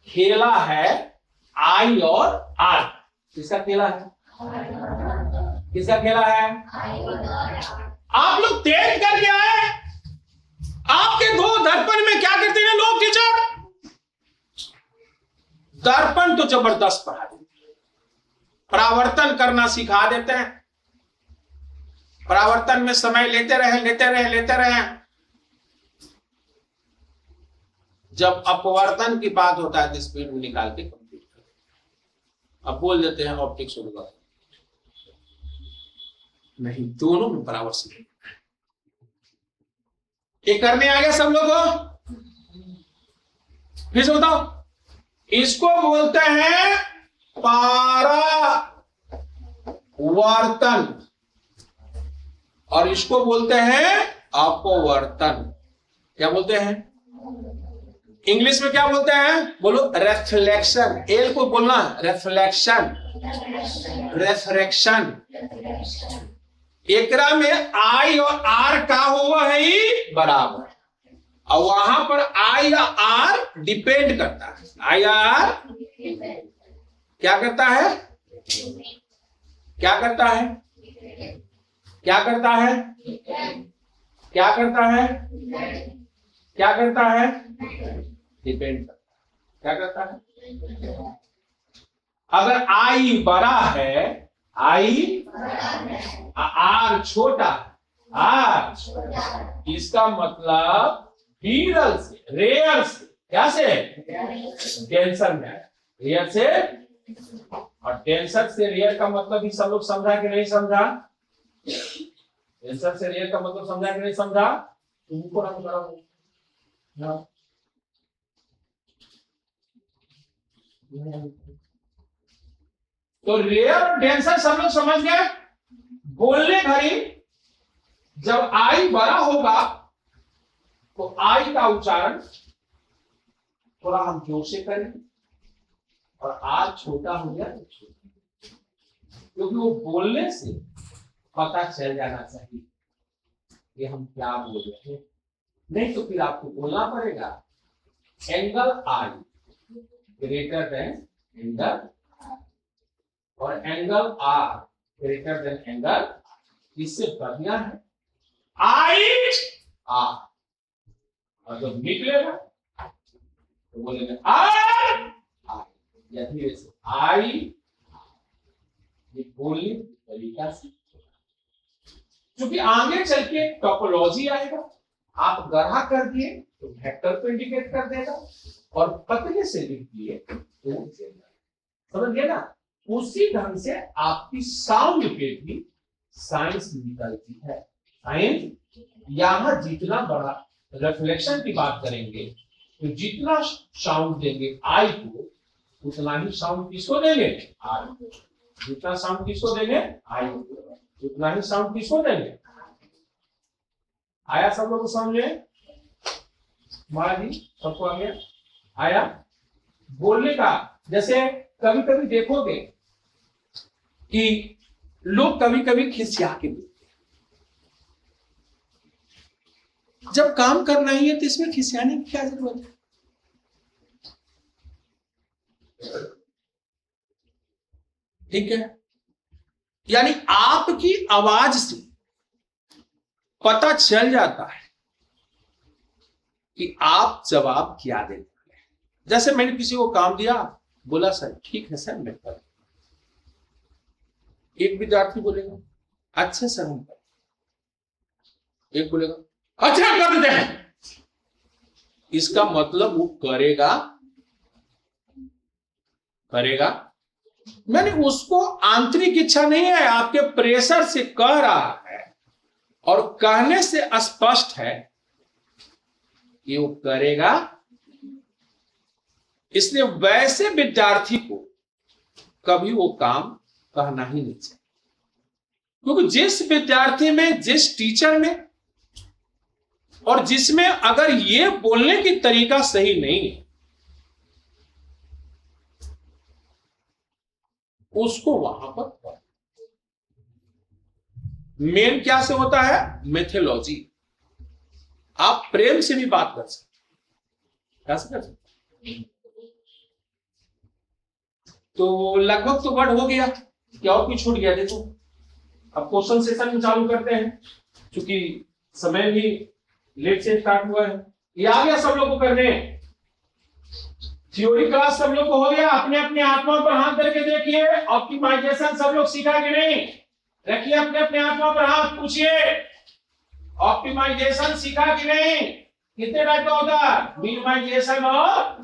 खेला है आई और आर। किसका खेला है? किसका खेला है? आप लोग तेज करके आए, आपके दो दर्पण में क्या करते हैं लोग टीचर? दर्पण तो जबरदस्त पढ़ा देते हैं, परावर्तन करना सिखा देते हैं, परावर्तन में समय लेते रहे, लेते रहे, लेते रहे। जब अपवर्तन की बात होता है तो स्पीड में निकाल के कंप्लीट कर, अब बोल देते हैं ऑप्टिक्स होगा, नहीं, दोनों में बराबर से। ये करने आ गया सब लोग को? फिर से बताओ, इसको बोलते हैं परावर्तन और इसको बोलते हैं अपवर्तन। क्या बोलते हैं? इंग्लिश में क्या बोलते हैं? बोलो, रिफ्लेक्शन। एल को बोलना रिफ्लेक्शन, रिफ्रैक्शन। एकरा में आई और आर का हुआ है ही बराबर, और वहां पर आई या आर डिपेंड करता है। आई आर क्या करता है? क्या करता है? क्या करता है? क्या करता है? क्या करता है? डिपेंड करता है। क्या करता है? अगर आई बड़ा है, आई आर छोटा, आर इसका मतलब विरल से, रेयर से, क्या से? डेंसर में। रेयर से, और डेंसर से रेयर का मतलब भी सब लोग समझा कि नहीं समझा? डेंसर से रेयर का मतलब समझा कि नहीं समझा? तुमको रंग करा तो रेयर और डेंसर सब लोग समझ गए। बोलने घड़ी जब आई बड़ा होगा तो आई का उच्चारण थोड़ा हम जोर से करेंगे, और आर छोटा हो गया तो क्योंकि वो बोलने से पता चल जाना चाहिए कि हम क्या बोल रहे हैं। नहीं तो फिर आपको बोलना पड़ेगा angle I greater than angle, और angle are greater than angle, इससे बढ़िया है आई आर। और जब निकलेगा तो बोलेंगे आर या धीरे से आई, ये बोलने तरीका से। क्योंकि आगे चल के टोपोलॉजी आएगा, आप गढ़ा कर दिए तो वेक्टर को इंडिकेट कर देगा, और पतले से लिख दिए तो समझ गए ना। उसी ढंग से आपकी साउंड पे भी साइंस निकलती है। साइंस यहां जितना बड़ा रिफ्लेक्शन की बात करेंगे तो जितना साउंड देंगे आई को, उतना ही साउंड किसको देंगे? आई। जितना साउंड किसको देंगे? आई को, उतना ही साउंड किसको देंगे? आया सब लोग समझे? महाराज जी सबको आ गया? आया? बोलने का जैसे कभी कभी देखोगे कि लोग कभी कभी खिसिया के बोलते हैं। जब काम करना ही है तो इसमें खिसियाने की क्या जरूरत है? ठीक है, यानी आपकी आवाज से पता चल जाता है कि आप जवाब क्या देते हैं। जैसे मैंने किसी को काम दिया, बोला सर ठीक है सर मैं कर, एक विद्यार्थी बोलेगा अच्छा सर हम कर, एक बोलेगा अच्छा कर देते हैं। इसका मतलब वो करेगा, करेगा मैंने उसको आंतरिक इच्छा नहीं है, आपके प्रेशर से कह रहा है, और कहने से स्पष्ट है कि वो करेगा। इसलिए वैसे विद्यार्थी को कभी वो काम कहना ही नहीं चाहिए, क्योंकि जिस विद्यार्थी में, जिस टीचर में, और जिसमें अगर ये बोलने की तरीका सही नहीं है, उसको वहां पर मेन क्या से होता है? मेथोलॉजी। आप प्रेम से भी बात कर सकते, कैसे कर सकते? तो लगभग तो वर्ड हो गया, क्या और कुछ छूट गया? देखो अब क्वेश्चन सेशन में चालू करते हैं, क्योंकि समय भी लेट से स्टार्ट हुआ है। ये आ गया सब लोग को करने? थ्योरी क्लास सब लोग को हो गया? अपने अपने आत्मा पर हाथ करके देखिए, ऑप्टिमाइजेशन सब लोग सीखा कि नहीं? रखिए अपने अपने आत्मा पर हाथ, पूछिए ऑप्टिमाइजेशन सीखा कि नहीं? कितने टाइप का होता है? मिनिमाइजेशन और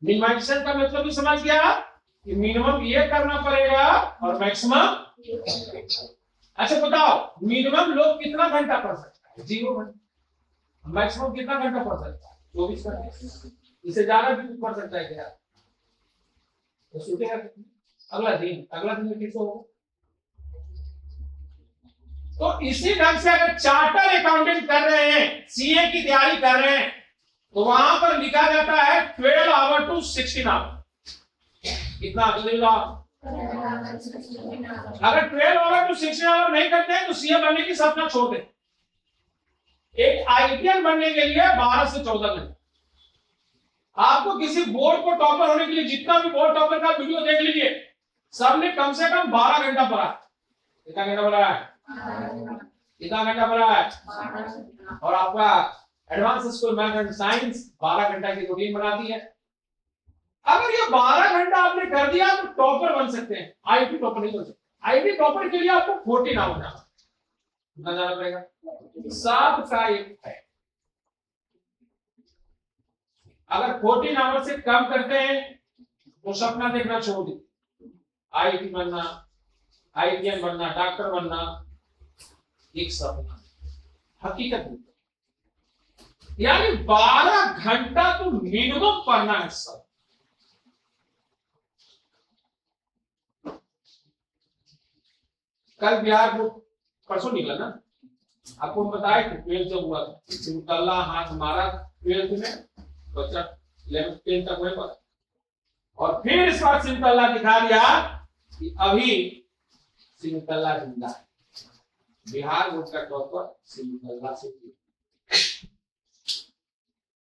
मिनिमाइजेशन का मतलब भी समझ गया कि मिनिमम ये करना पड़ेगा और मैक्सिमम। अच्छा बताओ, मिनिमम लोग कितना घंटा पढ़ सकता है? 0 घंटा। मैक्सिमम कितना घंटा पढ़ सकता है? 24 घंटा। इससे ज्यादा भी पढ़ सकता है क्या? तो सोचेगा अगला दिन में किसको होगा? तो इसी ढंग से अगर चार्टर अकाउंटेंट कर रहे हैं, सीए की तैयारी कर रहे हैं, तो वहां पर लिखा जाता है 12 आवर टू 16 आवर। कितना? अगर 12 आवर टू 16 आवर नहीं करते हैं तो सीए बनने की सपना छोड़ दें। एक आईटीएन बनने के लिए 12 से 14 घंटे। आपको किसी बोर्ड को टॉपर होने के लिए, जितना भी बोर्ड टॉपर का वीडियो देख लीजिए, सबने कम से कम 12 घंटा पढ़ा। कितना घंटा पढ़ा है? कितना घंटा पढ़ा है? और आपका advance school math and science 12 घंटा की रूटीन बनाती है। अगर ये 12 घंटा आपने कर दिया तो टॉपर बन सकते हैं, आईटी टॉपर नहीं बन सकते। आईटी टॉपर के लिए आपको 14 आवर जाना, कितना जाना पड़ेगा? 7 का 1 है। अगर 14 आवर से कम करते हैं तो सपना देखना छोड़ दीजिए। आईटी बनना, आईटीएन बनना, डॉक्टर बनना एक सपना, हकीकत नहीं। यानी 12 घंटा तो मिनिमम पढ़ना है सब। कल बिहार बोर्ड परसों निकला ना, आपको बताया कि 12th जब हुआ सिमतल्ला हाथ मारा 12th में, बच्चा 11th 10th तक वही पढ़ा, और फिर इस बार सिमतल्ला दिखा दिया कि अभी सिमतल्ला जिंदा है। बिहार बोर्ड का टॉपर सिमतल्ला से,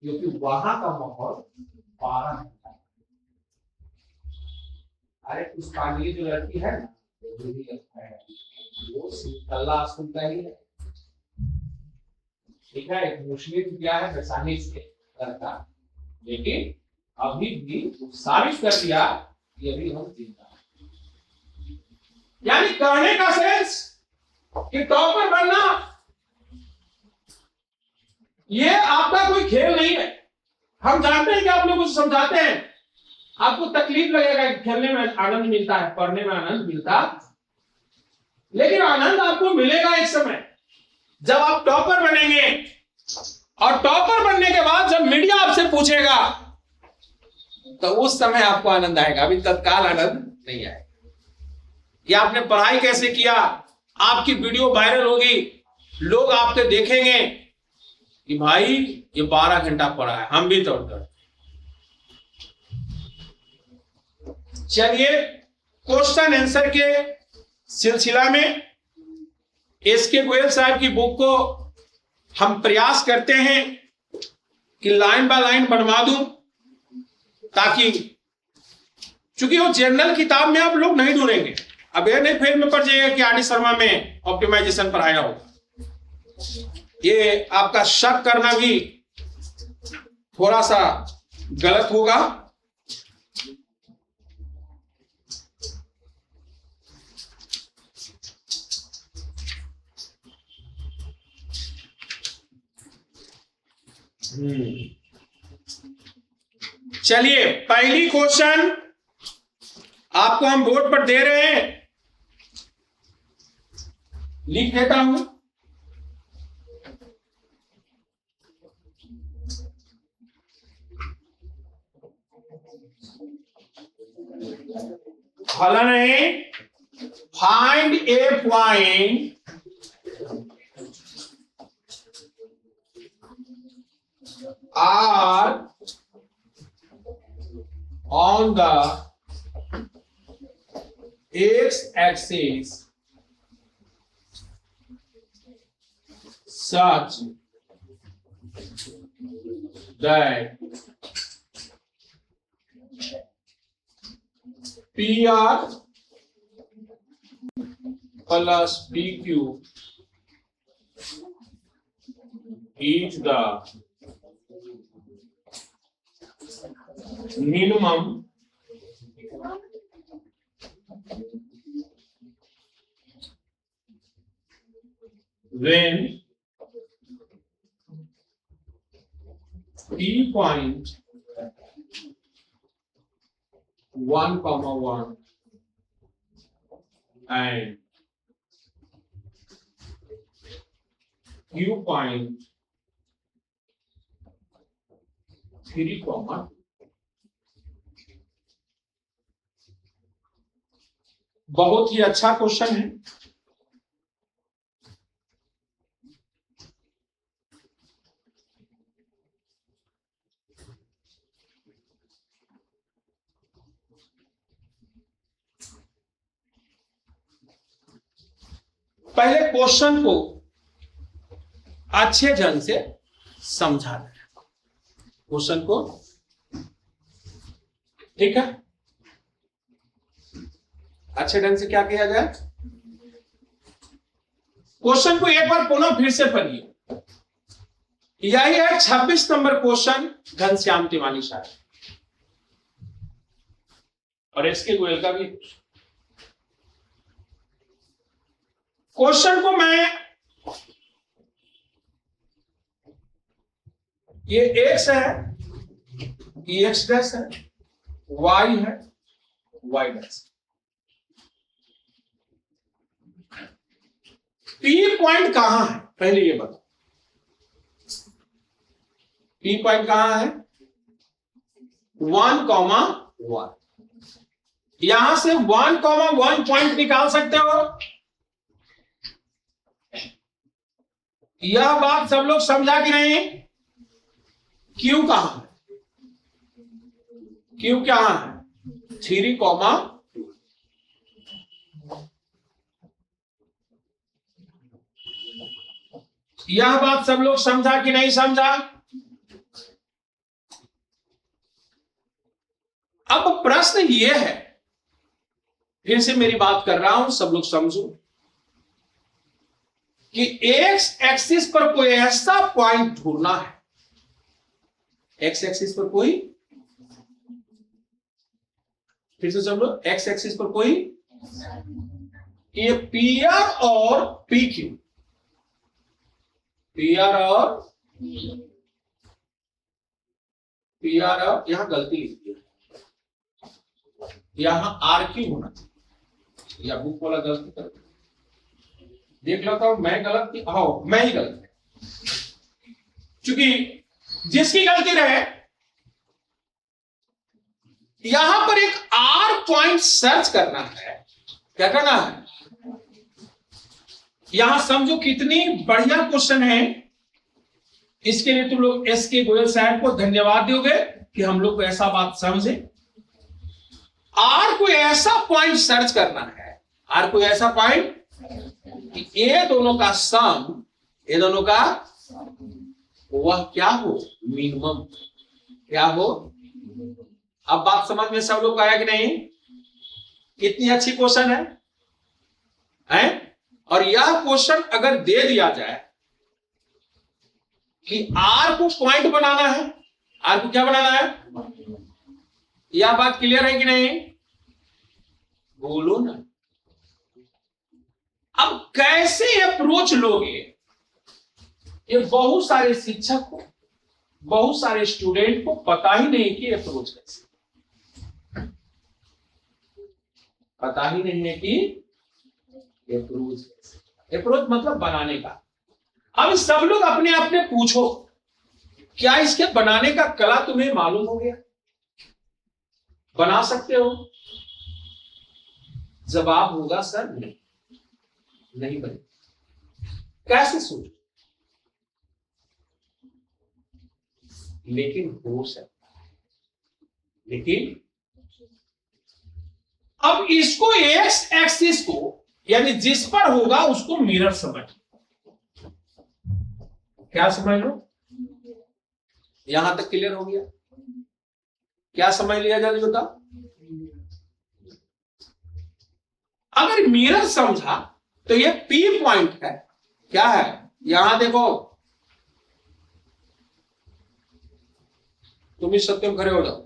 क्योंकि वहां का माहौल 12 घंटा। अरे उस पानी जो लड़की है ना, वो सिमतल्ला स्कूल का ही है, ठीक है। एक मुस्लिम क्या है वैशाली से लड़का, लेकिन अभी भी साबित कर दिया कि अभी हम जिंदा हैं। यानी करने का सेंस कि टॉपर बनना ये आपका कोई खेल नहीं है। हम जानते हैं कि आप लोगों को समझाते हैं, आपको तकलीफ लगेगा कि खेलने में आनंद मिलता है, पढ़ने में आनंद मिलता, लेकिन आनंद आपको मिलेगा एक समय जब आप टॉपर बनेंगे। और टॉपर बनने के बाद जब मीडिया आपसे पूछेगा तो उस समय आपको आनंद आएगा, अभी तत्काल आनंद नहीं आएगा। या आपने पढ़ाई कैसे किया, आपकी वीडियो वायरल होगी, लोग आपके देखेंगे कि भाई ये 12 घंटा पढ़ा है, हम भी तोड़ कर। चलिए क्वेश्चन आंसर के सिलसिला में एसके गोयल साहब की बुक को हम प्रयास करते हैं कि लाइन बाय लाइन बनवा दूं, ताकि चूंकि वो जनरल किताब में आप लोग नहीं ढूंढेंगे। अब ये नहीं फेर में पड़ जाएगा कि आर डी शर्मा में ऑप्टिमाइजेशन पढ़ाया होगा, ये आपका शक करना भी थोड़ा सा गलत होगा। चलिए पहली क्वेश्चन आपको हम बोर्ड पर दे रहे हैं, लिख देता हूं। फलन है, find a point R on the x-axis such that PR plus PQ is the minimum when P point 1,1 and Q point 3, बहुत ही अच्छा क्वेश्चन है। पहले क्वेश्चन को अच्छे ढंग से समझा दें, क्वेश्चन को, ठीक है। अच्छे ढंग से क्या किया जाए, क्वेश्चन को एक बार पुनः फिर से पढ़िए। यही है 26 नंबर क्वेश्चन घनश्याम तिवारी साहब और एसके गोयल का भी। क्वेश्चन को मैं ये एक्स है, ये एक्स डैश है, वाई है, वाई डैश। पी पॉइंट कहां है पहले ये बताओ। पी पॉइंट कहां है? 1,1। यहां से 1,1 पॉइंट निकाल सकते हो। यह बात सब लोग समझा कि नहीं? क्यू कहां है? क्यू क्या है? 3,2। यह बात सब लोग समझा कि नहीं समझा? अब प्रश्न यह है, फिर से मेरी बात कर रहा हूं, सब लोग समझो कि एक्स एक्सिस पर कोई ऐसा पॉइंट ढूंढना है। एक्स एक्सिस पर कोई, फिर से सब लोग, एक्स एक्सिस पर कोई, ये पी आर और पी क्यू, पी आर और यहां गलती लिख दी, यहां आर क्यू होना चाहिए, या बुक वाला गलती कर देख लेता हूं मैं गलत की, हाँ मैं ही गलत है, क्योंकि जिसकी गलती रहे, यहां पर एक आर पॉइंट सर्च करना है। क्या करना है? यहां समझो कितनी बढ़िया क्वेश्चन है। इसके लिए तुम लोग एसके गोयल साहब को धन्यवाद दोगे कि हम लोग को ऐसा बात समझे। आर को ऐसा पॉइंट सर्च करना है, आर को ऐसा पॉइंट कि ये दोनों का सम, ये दोनों का वह क्या हो? मिनिमम क्या हो? अब बात समझ में सब लोग को आया कि नहीं? कितनी अच्छी क्वेश्चन है? और यह क्वेश्चन अगर दे दिया जाए कि आर को पॉइंट बनाना है, आर को क्या बनाना है, यह बात क्लियर है कि नहीं? बोलो ना। अब कैसे अप्रोच लोगे? ये बहुत सारे शिक्षक को, बहुत सारे स्टूडेंट को पता ही नहीं कि अप्रोच कैसे, पता ही नहीं है कि अप्रोच कैसे। अप्रोच मतलब बनाने का। अब सब लोग अपने अपने पूछो, क्या इसके बनाने का कला तुम्हें मालूम हो गया? बना सकते हो? जवाब होगा सर नहीं, नहीं बने। कैसे सोचो? लेकिन हो सकता है। लेकिन अब इसको एक्स एक्सिस को, यानी जिस पर होगा उसको मिरर समझ। क्या समझ लो? यहां तक क्लियर हो गया? क्या समझ लिया जल्दी बताओ। अगर मिरर समझा तो ये पी पॉइंट है। क्या है? यहां देखो, तुम इस सत्य में खड़े हो जाओ,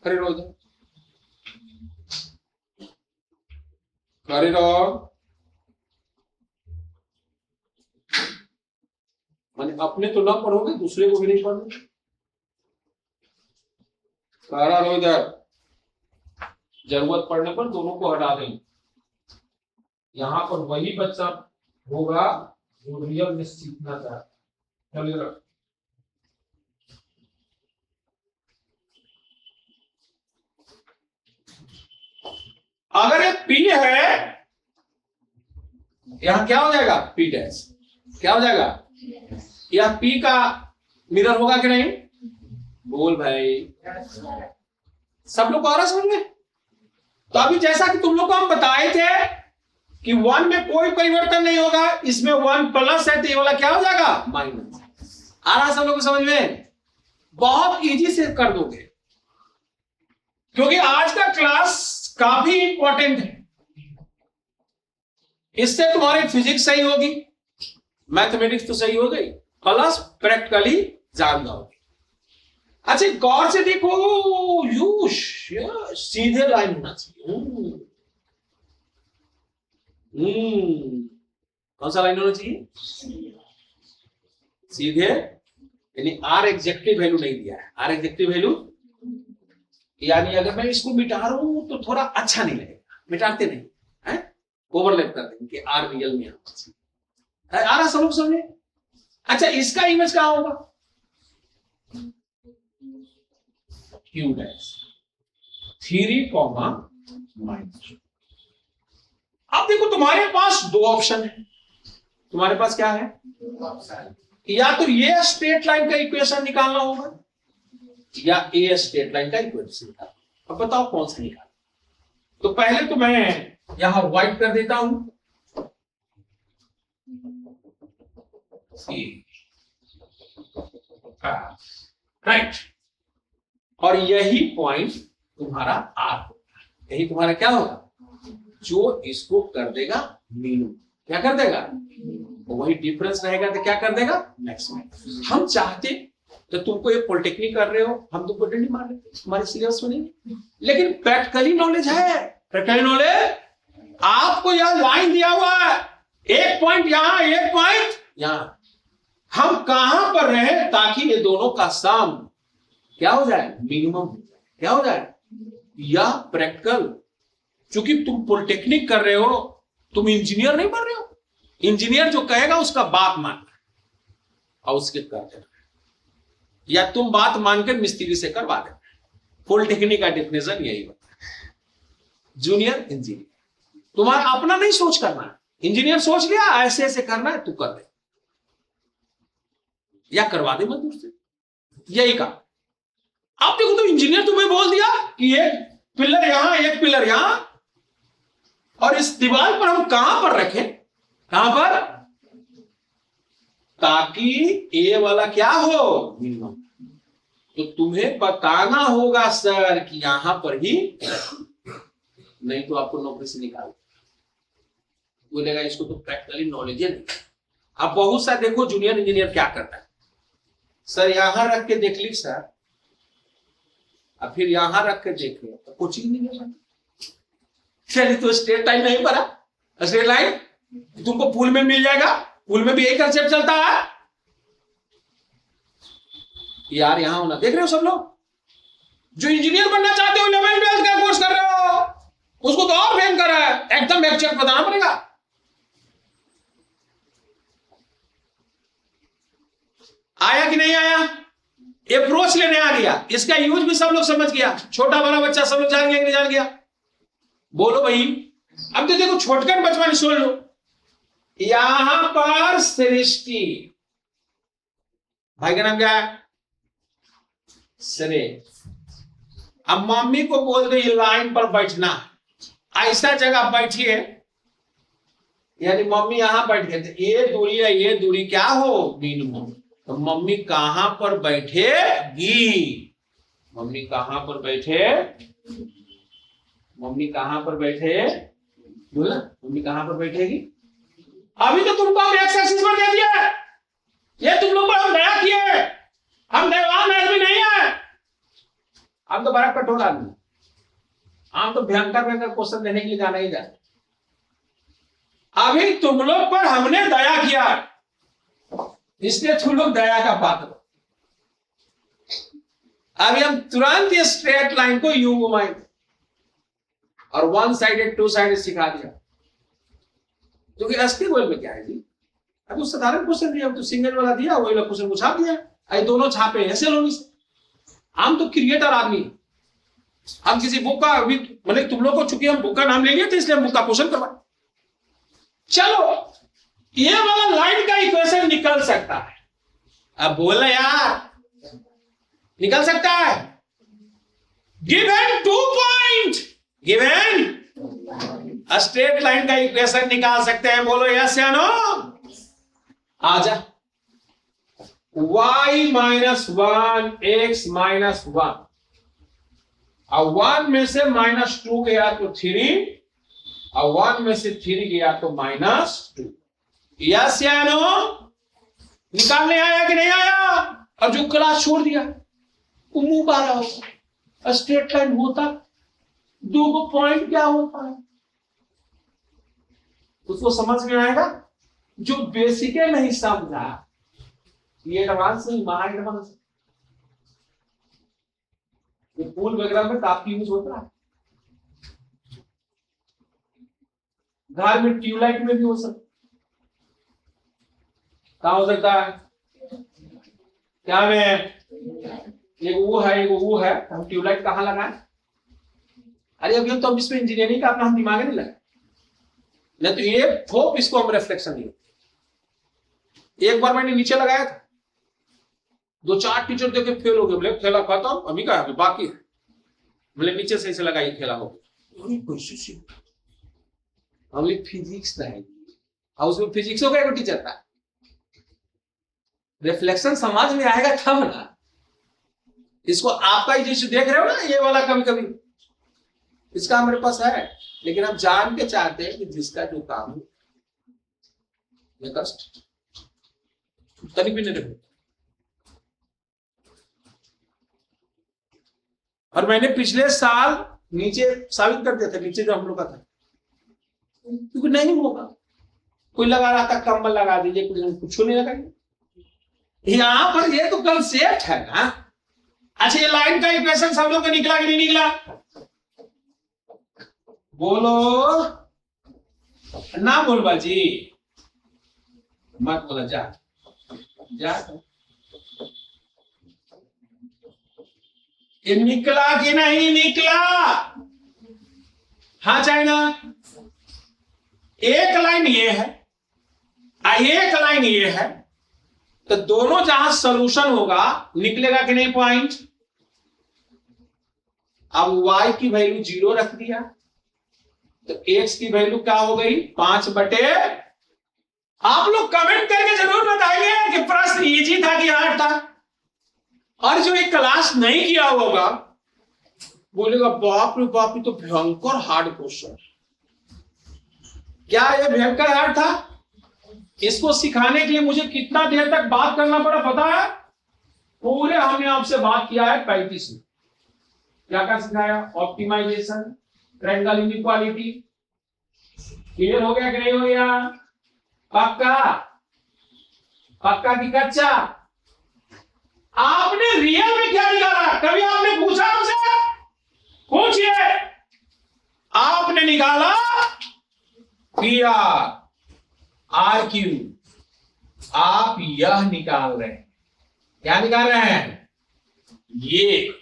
खड़े रहो जाओ, खड़े रहो। माने अपने तो ना पढ़ोगे, दूसरे को भी नहीं पढ़ोगे। खड़ा रहो इधर, जरूरत पड़ने पर दोनों को हटा देंगे। यहां पर वही बच्चा होगा जो रियल में सीखना चाहता है। चलिए, अगर ये पी है, यहां क्या हो जाएगा? P dash. क्या हो जाएगा? यह पी का मिरर होगा कि नहीं? बोल भाई, सब लोग को आ रहा समझ में? तो अभी जैसा कि तुम लोग को हम बताए थे कि 1 में कोई परिवर्तन नहीं होगा, इसमें 1 प्लस है तो ये वाला क्या हो जाएगा? माइनस। आ रहा सब लोग को समझ में? बहुत इजी से कर दोगे, क्योंकि आज का क्लास काफी इंपॉर्टेंट है। इससे तुम्हारी फिजिक्स सही होगी, मैथमेटिक्स तो सही हो गई, प्लस प्रैक्टिकली जान जाओगे। अच्छा गौर से देखो, यूश सीधे लाइन होना चाहिए। कौन सा लाइन होना चाहिए? सीधे, यानी आर एग्जेक्टिव वैल्यू नहीं दिया है। आर एग्जेक्टिव वैल्यू यानी अगर मैं इसको मिटा रहा हूं तो थोड़ा अच्छा नहीं लगेगा, मिटाते नहीं है, ओवरलैप कर देंगे कि आर रियल में आ रहा सब लोग समझे। अच्छा इसका इमेज कहां होगा? Q dash 3, -2। अब देखो तुम्हारे पास दो ऑप्शन है। तुम्हारे पास क्या है? या तो ये स्ट्रेट लाइन का इक्वेशन निकालना होगा या ए स्ट्रेट लाइन का इक्वेशन निकालना। अब बताओ कौन सा निकालना। तो पहले तो मैं यहां व्हाइट कर देता हूं, राइट, और यही पॉइंट तुम्हारा आर होगा। यही तुम्हारा क्या होगा? जो इसको कर देगा मिनिमम। क्या कर देगा? वही डिफरेंस रहेगा तो क्या कर देगा? मैक्सिमम। हम चाहते तो तुमको ये पॉलिटेक्निक कर रहे हो, हम तुमको डंडी मार रहे, हमारे सिलेबस में नहीं, लेकिन प्रैक्टिकली नॉलेज है। प्रैक्टिकली नॉलेज आपको यह लाइन दिया हुआ है, एक पॉइंट यहां, एक पॉइंट यहां, हम कहां पर रहे ताकि ये दोनों का सम क्या हो जाए? मिनिमम। क्या हो जाए? या प्रैक्टिकल, क्योंकि तुम पॉलिटेक्निक कर रहे हो, तुम इंजीनियर नहीं बन रहे हो। इंजीनियर जो कहेगा उसका बात मानना और उसके कर देना, या तुम बात मानकर मिस्त्री से करवा देना। पॉलिटेक्निक का डेफिनेशन यही होता है, जूनियर इंजीनियर। तुम्हारा अपना नहीं सोच करना है। इंजीनियर सोच लिया ऐसे ऐसे करना है, तू कर दे या करवा दे मजदूर से, यही काम। आप देखो तो इंजीनियर तुम्हें बोल दिया कि एक पिलर यहां, एक पिलर यहां, और इस दीवार पर हम कहां पर रखें? कहां पर? ताकि ए वाला क्या हो? मिनिमम। तो तुम्हें बताना होगा सर कि यहां पर ही, नहीं तो आपको नौकरी से निकाल बोलेगा इसको तो प्रैक्टिकली नॉलेज है नहीं। अब बहुत सा देखो जूनियर इंजीनियर क्या करता है, सर यहां रख के देख ली सर, अब फिर यहां रख के देख लो तो कोचिंग नहीं है। चलिए तो स्ट्रेट लाइन नहीं पड़ा, स्ट्रेट लाइन तुमको पूल में मिल जाएगा, पूल में भी यही कंसेप्ट चलता है यार। यहां होना, देख रहे हो सब लोग जो इंजीनियर बनना चाहते हो, 11th-12th का कोर्स कर रहे हो, उसको तो और भयंकर है, एकदम एक्चुअल बताना पड़ेगा। आया कि नहीं आया? अप्रोच लेने आ गया, इसका यूज भी सब लोग समझ गया, छोटा बड़ा बच्चा सब लोग जान गया कि नहीं जान गया? बोलो भाई। अब तो देखो छोटकन बचपन सुन लो, यहां पर सृष्टि, भाई का नाम क्या है? सरे। अब मम्मी को बोल दे लाइन पर बैठना, ऐसा जगह बैठिए, यानी मम्मी यहां बैठ गए, ये दूरी है, ये दूरी क्या हो? मिनिमम। तो मम्मी कहां पर बैठेगी? मम्मी कहां पर बैठे? मम्मी कहां पर बैठे? बोला मम्मी कहां पर बैठेगी? अभी तो तुमको हम एक्स एक्सिस पर दे दिया है, ये तुम लोग पर हम दया किए, हम दयावान आदमी नहीं है, हम तो बड़ा कठोर आदमी, हम तो भयंकर क्वेश्चन देने के लिए जाना ही जाए। अभी तुम लोग पर हमने दया किया, इसलिए तुम लोग दया का पात्र। अभी हम तुरंत ये स्ट्रेट लाइन को यूं घुमाएंगे और वन साइडेड, टू साइडेड सिखा दिया। क्योंकि एसक्यूएल में क्या है जी, अब उस साधारण क्वेश्चन दिया, तो सिंगल वाला दिया, वही वाला क्वेश्चन को छाप दिया, ये दोनों छापे ऐसे लोग। हम तो क्रिएटर आदमी, हम किसी बुक का अभी मतलब तुम लोग को चूंकि हम बुक का नाम ले लिया तो इसलिए हम बुक का क्वेश्चन करवाए। चलो ये वाला लाइन का इक्वेशन निकल सकता है, अब बोल यार निकल सकता है। Given 2 point, given straight line का इक्वेशन निकाल सकते हैं, बोलो यस या नो? आजा y -1 x -1, और 1 में से -2 गया तो 3, और 1 में से 3 गया तो -2। यस या नो? निकालने आया कि नहीं आया? और जो क्लास छोड़ दिया वो मुंह बारा हो। स्ट्रेट लाइन होता, दो पॉइंट क्या होता है उसको समझ में आएगा। जो बेसिक नहीं समझा, ये एडवांस नहीं, महा एडवांस। ये पूल वगैरह में काफी यूज होता है, घर में ट्यूबलाइट में भी हो सकता। क्या हो सकता है? क्या में एक वो है, एक वो है। हम ट्यूबलाइट कहाँ लगाए? अरे अभी तो हम इसमें इंजीनियरिंग का अपना हम दिमाग नहीं लगा, नहीं तो ये होप इसको हम रिफ्लेक्शन दिए। एक बार मैंने नीचे लगाया था, 2-4 टीचर देखे फेल हो गए। बोले खेला खत्म, अभी का अभी बाकी है। बोले नीचे सही से लगाई, खेला हो गया। हमने फिजिक्स नहीं, और उसमें फिजिक्स हो गया टीचर था। रिफ्लेक्शन समझ में आएगा तब ना। इसको आपका ही जैसे देख रहे हो ना, ये वाला कभी कभी इसका मेरे पास है, लेकिन आप जान के चाहते हैं कि जिसका जो काम है ये कष्ट तनिक भी नहीं रहे। और मैंने पिछले साल नीचे साबित कर दिया था, नीचे जो हम लोग का था, क्योंकि नहीं होगा। कोई लगा रहा था कंबल लगा दीजिए, कुछ नहीं लगाइए। यहां पर ये तो कंसेप्ट है ना। अच्छा, ये लाइन का इक्वेशन सब लोग का निकला कि नहीं निकला? बोलो ना, बोल बाजी मत बोला, जा जा। ये निकला कि नहीं निकला? हाँ चाइना, एक लाइन ये है, एक लाइन ये है, तो दोनों जहां सोल्यूशन होगा निकलेगा कि नहीं पॉइंट। अब y की वैल्यू 0 रख दिया तो x की वैल्यू क्या हो गई? 5/। आप लोग कमेंट करके जरूर बताइए कि प्रश्न इजी था कि हार्ड था। और जो एक क्लास नहीं किया होगा बोलेगा बाप रे बाप, ये तो भयंकर हार्ड क्वेश्चन। क्या ये भयंकर हार्ड था? इसको सिखाने के लिए मुझे कितना देर तक बात करना पड़ा पता है? पूरे हमने आपसे बात किया है 35 में। क्या क्या सिखाया? Optimisation, triangle inequality. क्लियर हो गया कि नहीं हो गया? पक्का? पक्का की कच्चा? आपने रियल में क्या निकाला? कभी आपने पूछा हमसे? पूछिए। आपने निकाला PR RQ। आप यह निकाल रहे हैं। क्या निकाल रहे हैं? ये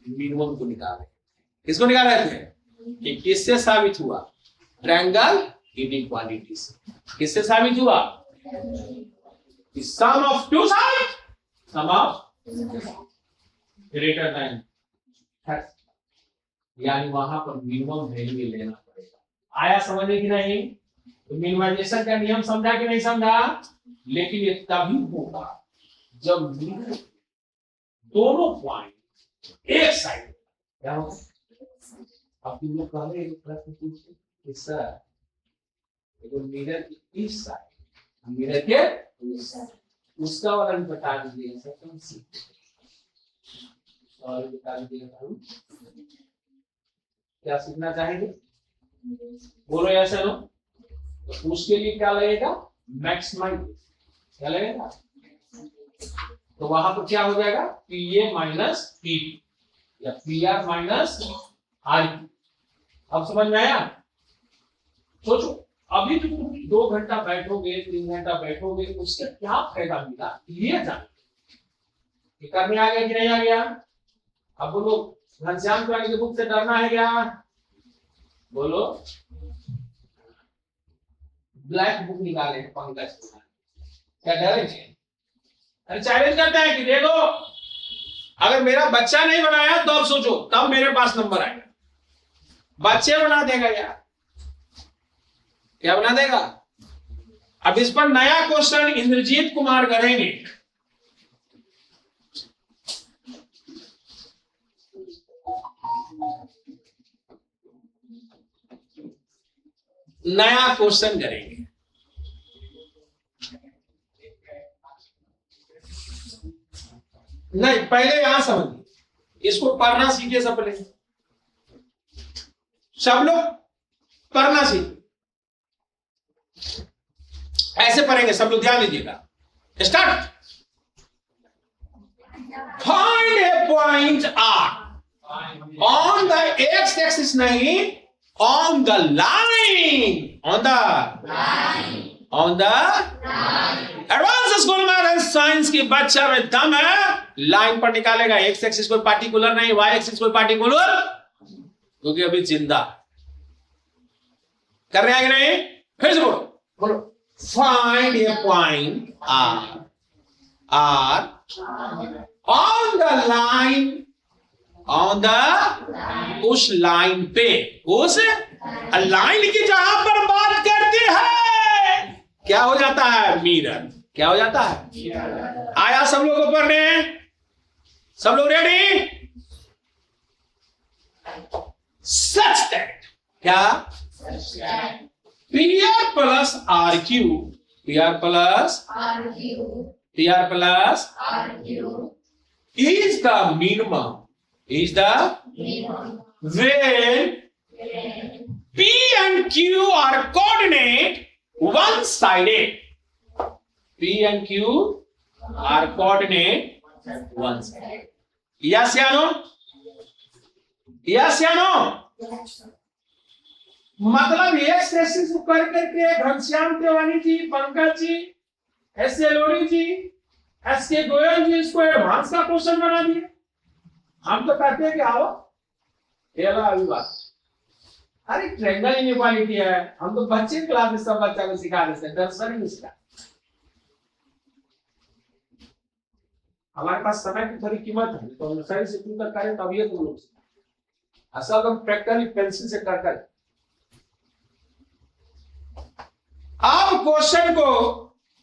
मिनिमम को निकाल रहे हैं। किसको निकाल रहे थे? कि किससे साबित हुआ? ट्रायंगल इनइक्वालिटी से। किससे साबित हुआ? Sum of two side, sum of greater than, यानी वहां पर मिनिमम वैल्यू लेना पड़ेगा। आया समझने की नहीं? तो मिनिमाइजेशन का नियम समझा कि नहीं समझा? लेकिन ये तभी होगा जब दोनों पॉइंट एक साइड। क्या होगा? अब तुम लोग कह रहे एक प्रश्न पूछे कि सर देखो मिरर की इस साइड, मिरर के उसका वाला भी बता दीजिए सर। कौन सी और बता दीजिएगा। क्या सीखना चाहेंगे? बोलो ऐसा नो। तो उसके लिए क्या लगेगा? मैक्सिमाइज। क्या लगेगा? तो वहां पर क्या हो जाएगा? PA माइनस P या PR माइनस RQ। अब समझ में आया? सोचो, अभी तुम 2 घंटा बैठोगे, 3 घंटा बैठोगे, उससे क्या फायदा मिला ये जानो। करने आ गया कि नहीं आ गया? अब बोलो, घनश्याम तिवारी की बुक से डरना है क्या? बोलो। ब्लैक बुक निकाले पंकज, क्या डरेंगे? अरे चैलेंज करते हैं कि देखो, अगर मेरा बच्चा नहीं बनाया तो अब सोचो, तब मेरे पास नंबर आएगा। बच्चे बना देगा यार। क्या बना देगा? अब इस पर नया क्वेश्चन इंद्रजीत कुमार करेंगे। नया क्वेश्चन करेंगे। नहीं, पहले यहां समझिए, इसको पढ़ना सीखिए सब पहले। सब लोग पढ़ना सीखिए, ऐसे पढ़ेंगे सब लोग, ध्यान दीजिएगा। Start. Find a point R on the X axis, नहीं, on the line, on the advance school में साइंस की बच्चा में दम है, लाइन पर निकालेगा। एक्स एक्सिस कोई पार्टिकुलर नहीं, वाई एक्सिस कोई पार्टिकुलर, क्योंकि अभी जिंदा कर रहे हैं कि नहीं। फिर से बोलो, find a point R on the line, on the, उस लाइन पे, उस लाइन की जहां पर बात करती है, क्या हो जाता है, मिरर। क्या हो जाता है? आया सब लोगों को पढ़ने? सब लोग रेडी? सच दैट, क्या, PR plus R Q, PR plus R Q is the minimum, is the when P and Q are coordinate one sided, P and Q are coordinate one sided. Yes या no? Yes या no? मतलब X axis को कर करके Ghanshyam Tiwari ji, Pankaj ji, S A लोरी ji, S K Goyal जी इसको advance का question बना दिए। हम तो कहते हैं कि आओ तेरा अभिवाद, अरे ट्रायंगल इनइक्वालिटी है, हम तो बच्चे क्लास में सब बच्चा को सिखा देते हैं, दर्शन ही नहीं सिखा। हमारे पास समय की थोड़ी कीमत है, तो हम सही से क्यों कर रहे, तब ये तुम लोग असल हम प्रैक्टिकली पेंसिल से कर कर। अब क्वेश्चन को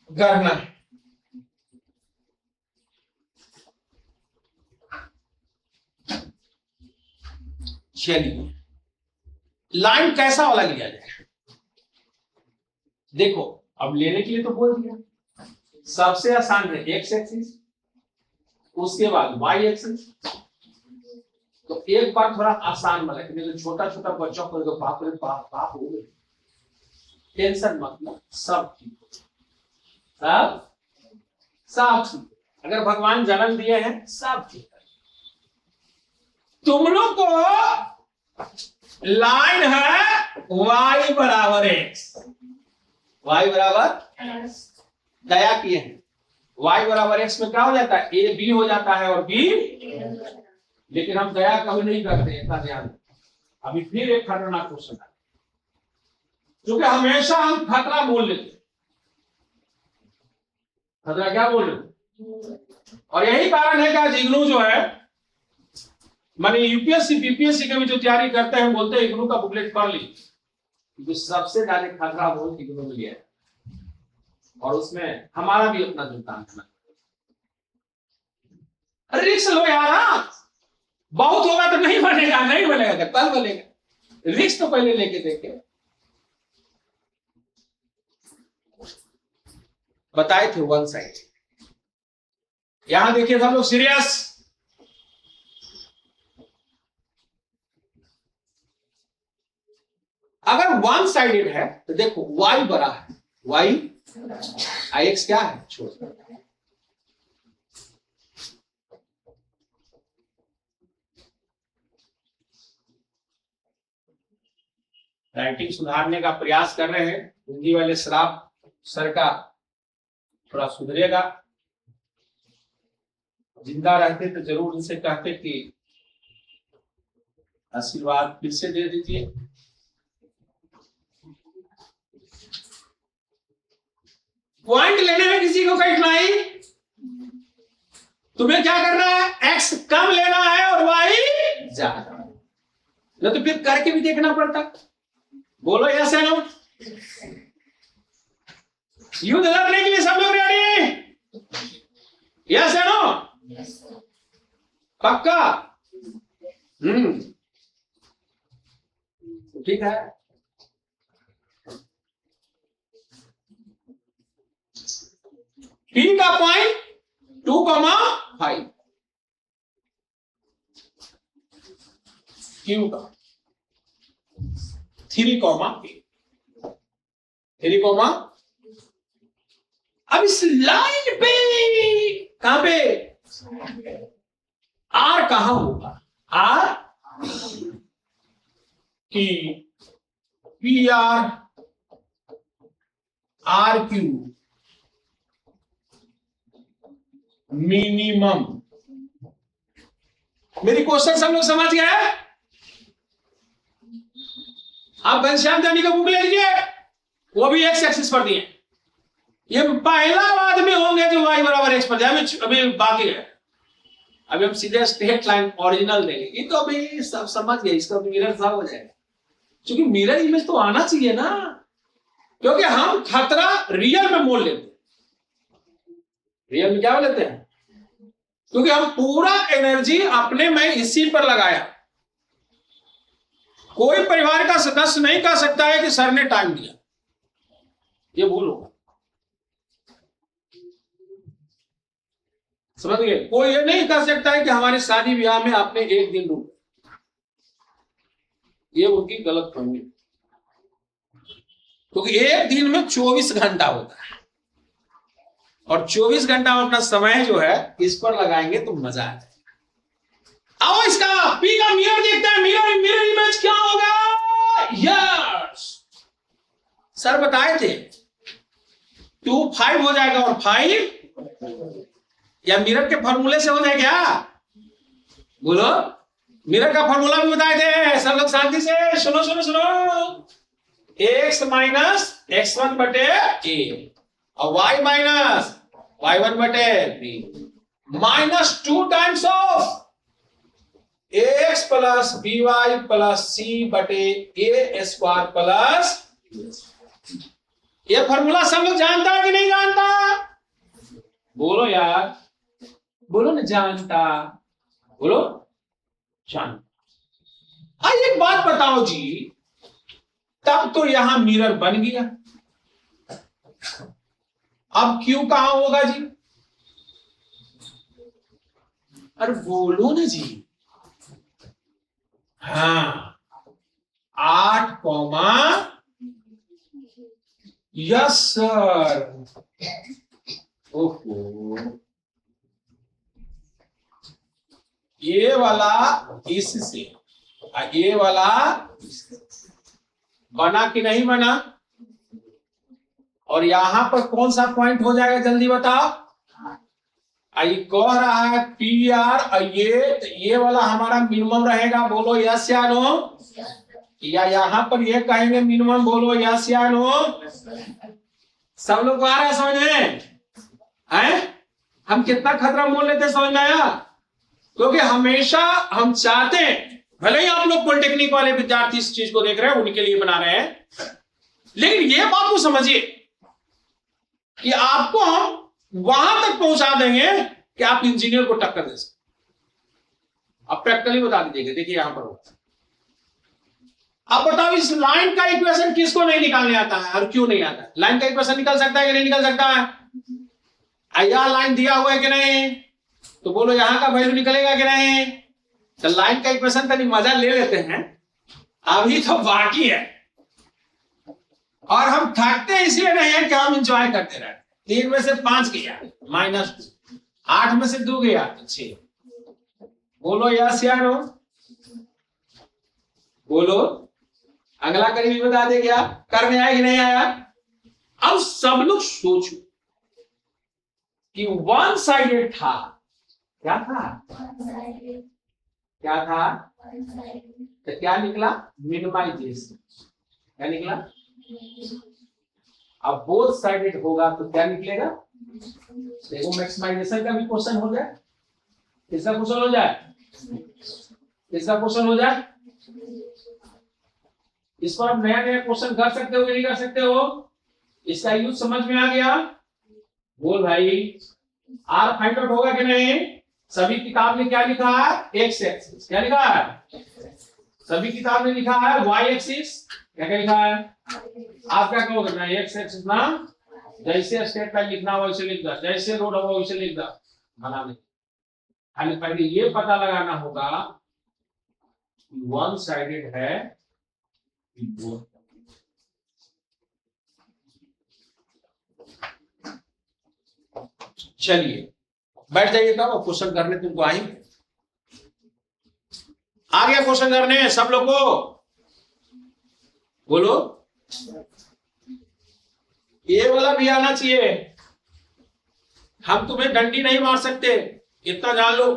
करना है। चलिए, लाइन कैसा वाला लिया जाए? देखो, अब लेने के लिए तो बोल दिया, सबसे आसान है एक्स एक्सिस, उसके बाद वाई एक्सिस। तो एक बार थोड़ा आसान वाला, तो छोटा छोटा बच्चों को तो बाप रे बाप बाप हो गए, टेंशन मत लो, सब ठीक, सब ठीक। अगर भगवान जन्म दिए हैं, सब ठीक है। तुम लोग को लाइन है y बराबर x, y बराबर दया किए हैं, y बराबर x में क्या हो जाता है, a b हो जाता है और b, लेकिन हम दया कभी नहीं करते, इतना ध्यान। अभी फिर एक खतरनाक क्वेश्चन है, क्योंकि हमेशा हम खतरा बोल लेते, खतरा क्या बोल लेते, और यही कारण है कि इग्नू जो है, माने यूपीएससी बीपीएससी के भी जो तैयारी करते हैं, बोलते हैं इग्नू का बुकलेट पढ़ ली, क्योंकि सबसे ज्यादा खतरा बोल इग्नू में है, और उसमें हमारा भी अपना योगदान है। रिस्क लो यार, बहुत होगा तो नहीं बनेगा, नहीं बनेगा कल बनेगा, रिस्क तो पहले लेके देखे। बताए थे वन साइड, यहां देखिए सब लोग सीरियस। अगर वन साइडेड है तो देखो y बड़ा है, y x क्या है, छोटा। राइटिंग सुधारने का प्रयास कर रहे हैं, हिंदी वाले श्राप सर का थोड़ा सुधरेगा। जिंदा रहते तो जरूर उनसे कहते कि आशीर्वाद फिर से दे दीजिए। पॉइंट लेने में किसी को कठिनाई, तुम्हें क्या करना है, x कम लेना है और y ज्यादा, न तो फिर करके भी देखना पड़ता। बोलो यस है नो? युद्ध लड़ने के लिए सब लोग रेडी? यस है नो? पक्का? ठीक है। P का पॉइंट 2,5, Q का 3,8, 3, अब इस लाइन पे कहां पे R कहां होगा? R की PR RQ मिनिमम। मेरी क्वेश्चन सब लोग समझ गए? आप घनश्याम जानी का बुक ले लीजिए, वो भी एक्स एक्सिस पर दिए। ये पहला आदमी होंगे जो y बराबर x पर जाए। अभी बाकी है, अभी हम सीधे स्ट्रेट लाइन ओरिजिनल देंगे। ये तो अभी सब समझ गए, इसका मिरर साफ हो जाएगा, क्योंकि मिरर इमेज तो आना चाहिए ना, क्योंकि हम खतरा रियल में मोल लेते हैं। रियल में क्या लेते हैं? क्योंकि हम पूरा एनर्जी अपने में इसी पर लगाया। कोई परिवार का सदस्य नहीं कह सकता है कि सर ने टाइम दिया, ये भूल होगा। समझ गए? कोई ये नहीं कह सकता है कि हमारी शादी ब्याह में आपने एक दिन रुक, ये उनकी गलत फहमी, क्योंकि एक दिन में 24 घंटा होता है, और 24 घंटा में अपना समय जो है इस पर लगाएंगे तो मजा आ जाएगा। आओ इसका पी का मिरर देखते हैं। मिरर मिरर इमेज क्या होगा? यस, सर बताए थे 2 5 हो जाएगा, और 5 या मिरर के फॉर्मूले से हो जाए क्या? बोलो, मिरर का फॉर्मूला भी बताए थे। सब लोग शांति से सुनो सुनो सुनो। x माइनस x1 बटे a और y माइनस y1 बटे b minus 2 times of ax plus by plus c बटे a स्क्वायर प्लस। ये फॉर्मूला सब लोग जानता है कि नहीं जानता? बोलो यार, बोलो ना, जानता? बोलो जानता। एक बात बताओ जी, तब तो यहां मिरर बन गया, अब Q कहां होगा जी? अरे बोलो ना जी। हाँ, 8, यस सर। ओहो, ये वाला इससे, ये वाला बना कि नहीं बना? और यहां पर कौन सा पॉइंट हो जाएगा जल्दी बताओ? ये कह रहा है पी आर, ये वाला हमारा मिनिमम रहेगा। बोलो यस या नो? या यहां पर ये कहेंगे मिनिमम? बोलो यस या नो? सब लोग को आ रहा है समझ में? हम कितना खतरा मोल लेते समझ में आया? क्योंकि हमेशा हम चाहते हैं, भले ही आप लोग पॉलिटेक्निक वाले विद्यार्थी इस चीज को देख रहे हैं, उनके लिए बना रहे हैं, लेकिन ये बात को समझिए कि आपको हम वहां तक पहुंचा देंगे कि आप इंजीनियर को टक्कर दे सकते। अब प्रैक्टिकली बता दीजिएगा, देखिए यहां पर होगा। अब बताओ, इस लाइन का इक्वेशन किसको नहीं निकालने आता है और क्यों नहीं आता है? लाइन का इक्वेशन निकल सकता है कि नहीं निकल सकता है? यह लाइन दिया हुआ है कि नहीं? तो बोलो यहां का वैल्यू निकलेगा कि नहीं? तो लाइन का इक्वेशन का मजा ले लेते हैं, अभी तो बाकी है। और हम थकते इसलिए नहीं है कि हम इंजॉय करते रहे। 3 में से 5 गया -2, 8 में से 2 गया तो 6। बोलो यस या नो? बोलो, अगला करीबी बता दे क्या कर में आया कि नहीं आया? अब सब लोग सोचो कि वन साइडेड था, क्या था? क्या था? तो क्या निकला? मिनिमाइजेशन। क्या निकला? अब बोथ साइडेड होगा तो क्या निकलेगा? देखो, मैक्सिमाइजेशन का भी क्वेश्चन हो जाए, इसका क्वेश्चन हो जाए, इसका क्वेश्चन हो जाए। इस पर आप नया नया क्वेश्चन कर सकते हो कि नहीं कर सकते हो? इसका यूज समझ में आ गया? बोल भाई, आर फाइंड आउट होगा कि नहीं? सभी किताब में क्या लिखा है? X axis. क्या लिखा है? सभी किताब में लिखा है वाई एक्सिस। क्या क्या लिखा है? आप क्या कहोगे? ना एक्स एक्सिस ना जैसे स्टेट लाइन लिखना हो वैसे लिख दो, जैसे रोड हो वैसे लिख दो, मना नहीं। खाली पहले ये पता लगाना होगा वन साइडेड है बोथ। चलिए बैठ जाइए तब क्वेश्चन करने तुमको आएंगे। आ गया क्वेश्चन करने सब लोग को, बोलो। ये वाला भी आना चाहिए। हम तुम्हें डंडी नहीं मार सकते, इतना जान लो,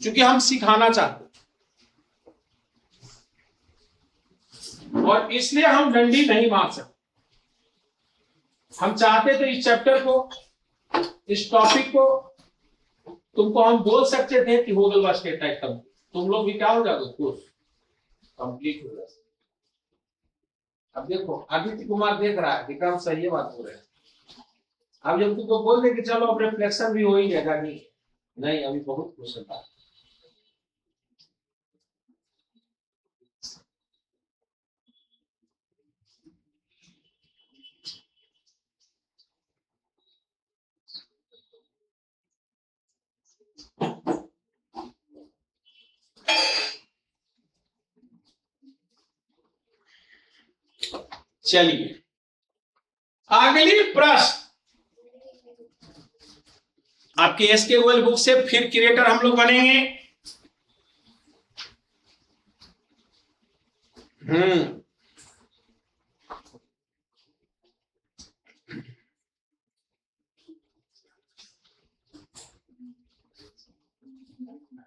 क्योंकि हम सिखाना चाहते और इसलिए हम डंडी नहीं मार सकते। हम चाहते थे इस चैप्टर को, इस टॉपिक को तुमको हम बोल सकते थे कि हो गया स्टेट टाइप का, तुम लोग भी क्या हो जाओगे, कोर्स कंप्लीट हो जाए। अब देखो आदित्य कुमार देख रहा है, विक्रम सही है बात हो रहा है। अब जब तुमको बोल दे कि चलो अब रिफ्लेक्शन भी हो ही जाएगा, नहीं अभी बहुत क्वेश्चन था। चलिए अगली प्रश्न आपके एसक्यूएल बुक से, फिर क्रिएटर हम लोग बनेंगे।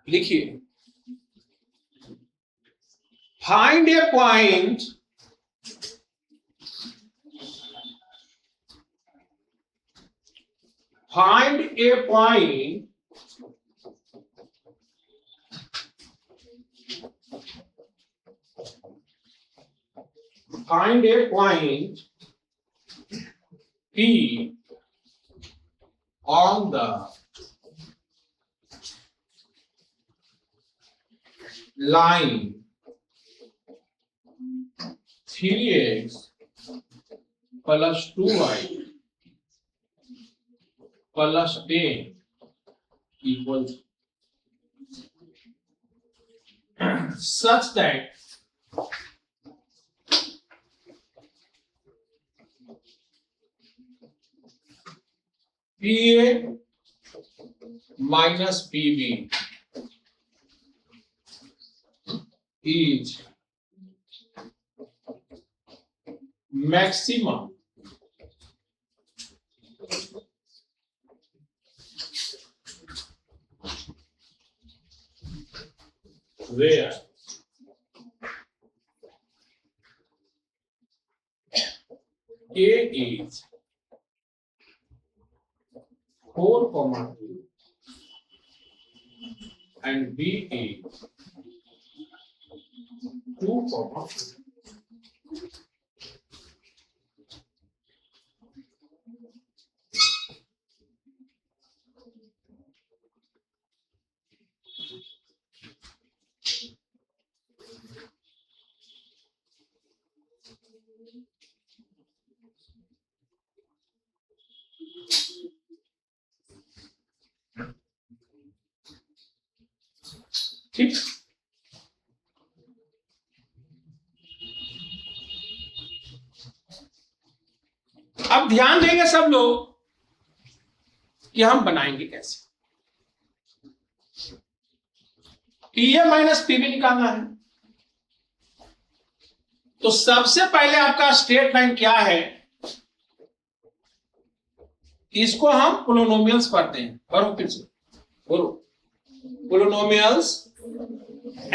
लिखिए, find a point find a point P on the line 3x plus 2y plus 10 equals such that PA minus PB is maximum where A is 4, 2 and B is 2, 2. ठीक, अब ध्यान देंगे सब लोग कि हम बनाएंगे कैसे। पीए माइनस पीबी निकालना है, तो सबसे पहले आपका स्ट्रेट लाइन क्या है, इसको हम पोलिनोमियल्स पढ़ते हैं। करो फिर से, बोलो पोलिनोमियल्स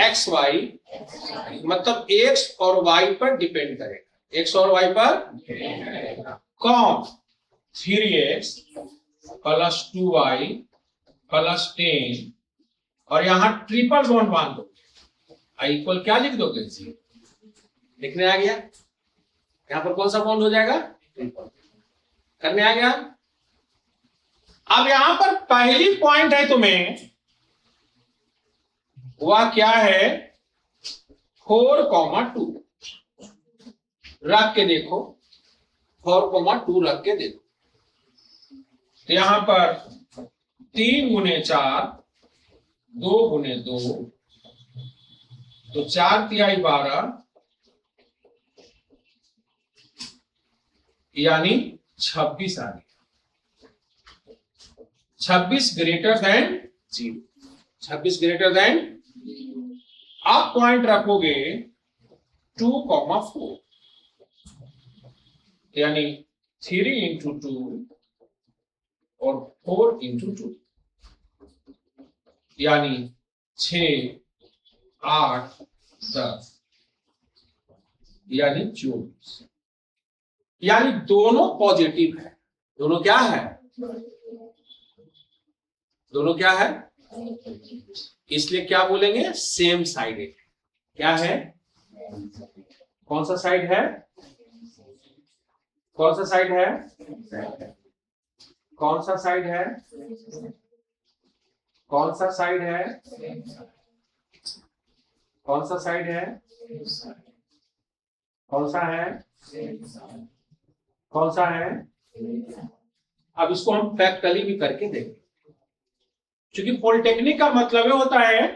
एक्स वाई, मतलब एक्स और वाई पर डिपेंड करेगा, एक्स और वाई पर। कौन? 3x प्लस 2y प्लस 10 और यहां ट्रिपल बॉन्ड बांध दो, इक्वल क्या लिख दोगे, लिखने आ गया। यहां पर कौन सा बॉन्ड हो जाएगा, ट्रिपल, करने आ गया। अब यहां पर पहली पॉइंट है तुम्हें, वह क्या है, 4, 2 रख के देखो, 4,2 रख के देखो। तो यहां पर 3 गुने 4, 2 गुने 2, तो 4 तिहाई 12, यानी 26 आ गया। 26 ग्रेटर देन 0, 26 ग्रेटर देन। आप पॉइंट रखोगे 2,4, यानी 3 इंटू 2 और 4 इंटू 2, यानी 6, 8, 10, यानी 24। यानी दोनों पॉजिटिव है। दोनों क्या है? दोनों क्या है? इसलिए क्या बोलेंगे? Same sided. क्या है? कौन सा साइड है? कौन सा साइड है? कौन सा साइड है? कौन सा साइड है? कौन सा साइड है? कौन सा है? कौन सा है? अब इसको हम फैक्टली भी करके देंगे, क्योंकि पॉलिटेक्निक का मतलब ये होता है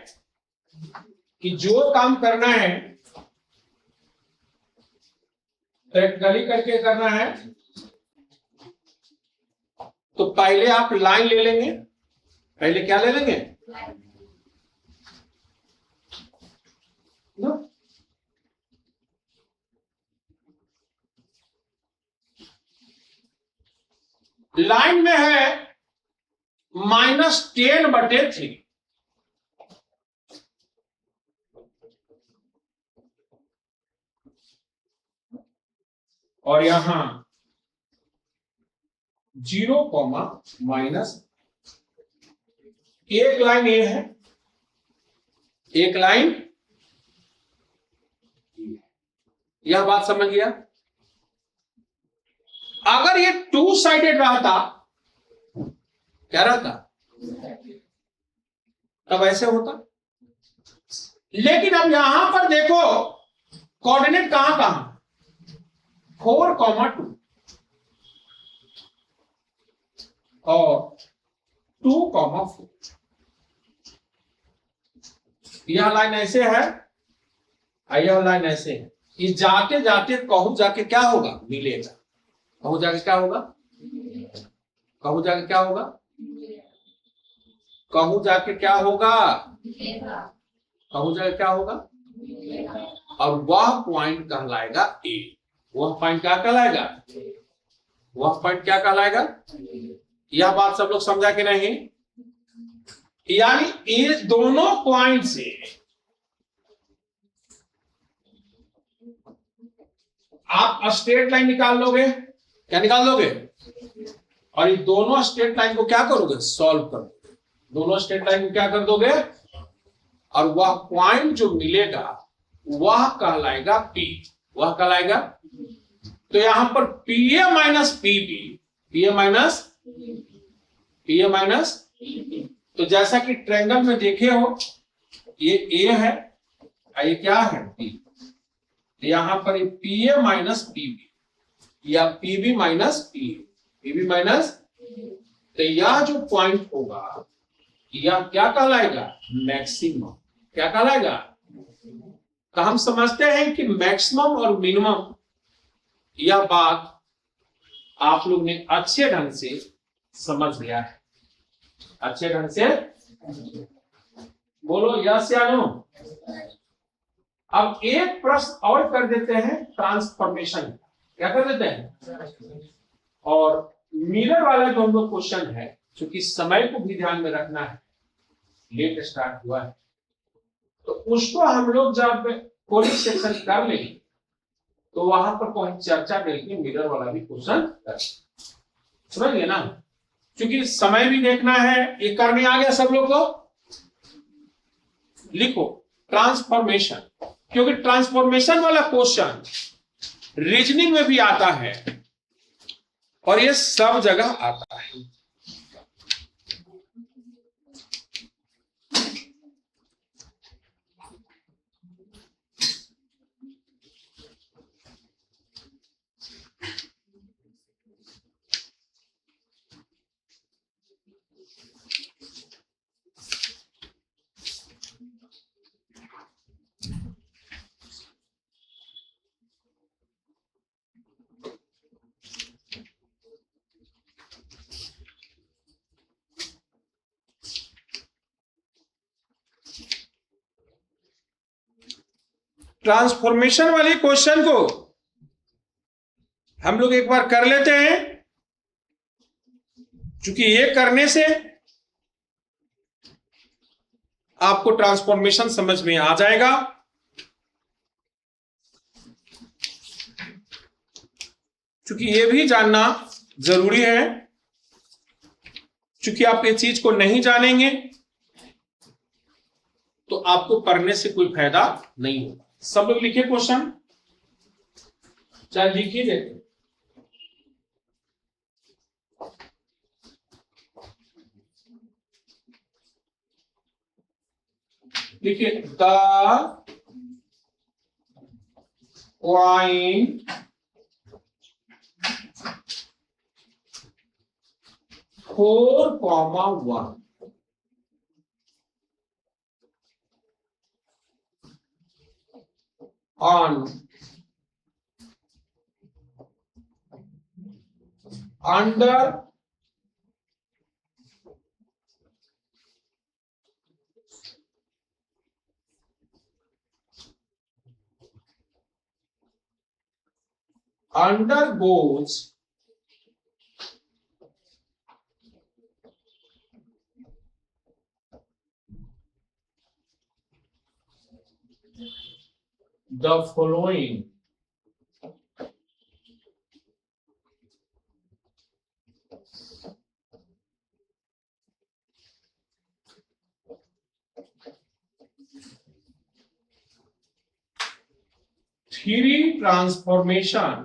कि जो काम करना है प्रैक्टिकली करके करना है। तो पहले आप लाइन ले लेंगे। पहले क्या ले लेंगे? नो? लाइन में है -10/3, और यहां 0, एक लाइन ये है, एक लाइन। यह बात समझ गया? अगर ये 2 साइडेड रहता, क्या रहता? तब ऐसे होता। लेकिन अब यहां पर देखो कोऑर्डिनेट कहां कहां? 4,2 और 2,4। यह लाइन ऐसे है, यह लाइन ऐसे है। ये जाते जाते कहूं जाके क्या होगा? मिलेगा। कहूं जाके क्या होगा? कहूं जाके क्या होगा? कहूं जाके क्या होगा? कहूं जाके क्या होगा? और वह पॉइंट कहलाएगा ए। वह पॉइंट क्या कहलाएगा? वह पॉइंट क्या कहलाएगा? यह बात सब लोग समझा कि नहीं? यानी ये दोनों पॉइंट से आप स्ट्रेट लाइन निकाल लोगे। क्या निकाल लोगे? और ये दोनों स्ट्रेट लाइन को क्या करोगे? सॉल्व करोगे। दोनों स्ट्रेट लाइन को क्या कर दोगे? और वह पॉइंट जो मिलेगा वह कहलाएगा पी। वह कहलाएगा। तो यहां पर पीए माइनस पीबी, पीए माइनस तो जैसा कि ट्रायंगल में देखे हो, ये ए है, ये क्या है? पी। यहां पर पीए माइनस पीबी या पीबी माइनस पीए, पीबी माइनस। तो यह जो पॉइंट होगा यह क्या कहलाएगा? मैक्सिमम। क्या कहलाएगा? तो हम समझते हैं कि मैक्सिमम और मिनिमम, यह बात आप लोग ने अच्छे ढंग से समझ लिया है। अच्छे ढंग से बोलो यस या नो। अब एक प्रश्न और कर देते हैं, ट्रांसफॉर्मेशन। क्या कर देते हैं? और मिरर वाला जो हम लोग क्वेश्चन है, क्योंकि समय को भी ध्यान में रखना है, लेट स्टार्ट हुआ है, तो उसको हम लोग जब कोई सेक्शन कर लेंगे तो वहां पर कोई चर्चा करके मिरर वाला भी क्वेश्चन कर। समझ गए ना? क्योंकि समय भी देखना है। ये करने आ गया सब लोग को? लिखो ट्रांसफॉर्मेशन, क्योंकि ट्रांसफॉर्मेशन वाला क्वेश्चन रीजनिंग में भी आता है और ये सब जगह आता है। ट्रांसफॉर्मेशन वाली क्वेश्चन को हम लोग एक बार कर लेते हैं, क्योंकि ये करने से आपको ट्रांसफॉर्मेशन समझ में आ जाएगा। क्योंकि ये भी जानना जरूरी है, क्योंकि आप ये चीज को नहीं जानेंगे तो आपको पढ़ने से कोई फायदा नहीं होगा। सब लोग लिखे क्वेश्चन, चाहे लिखिए देते। देखिए, the coin 4,1 on under undergoes the following three transformation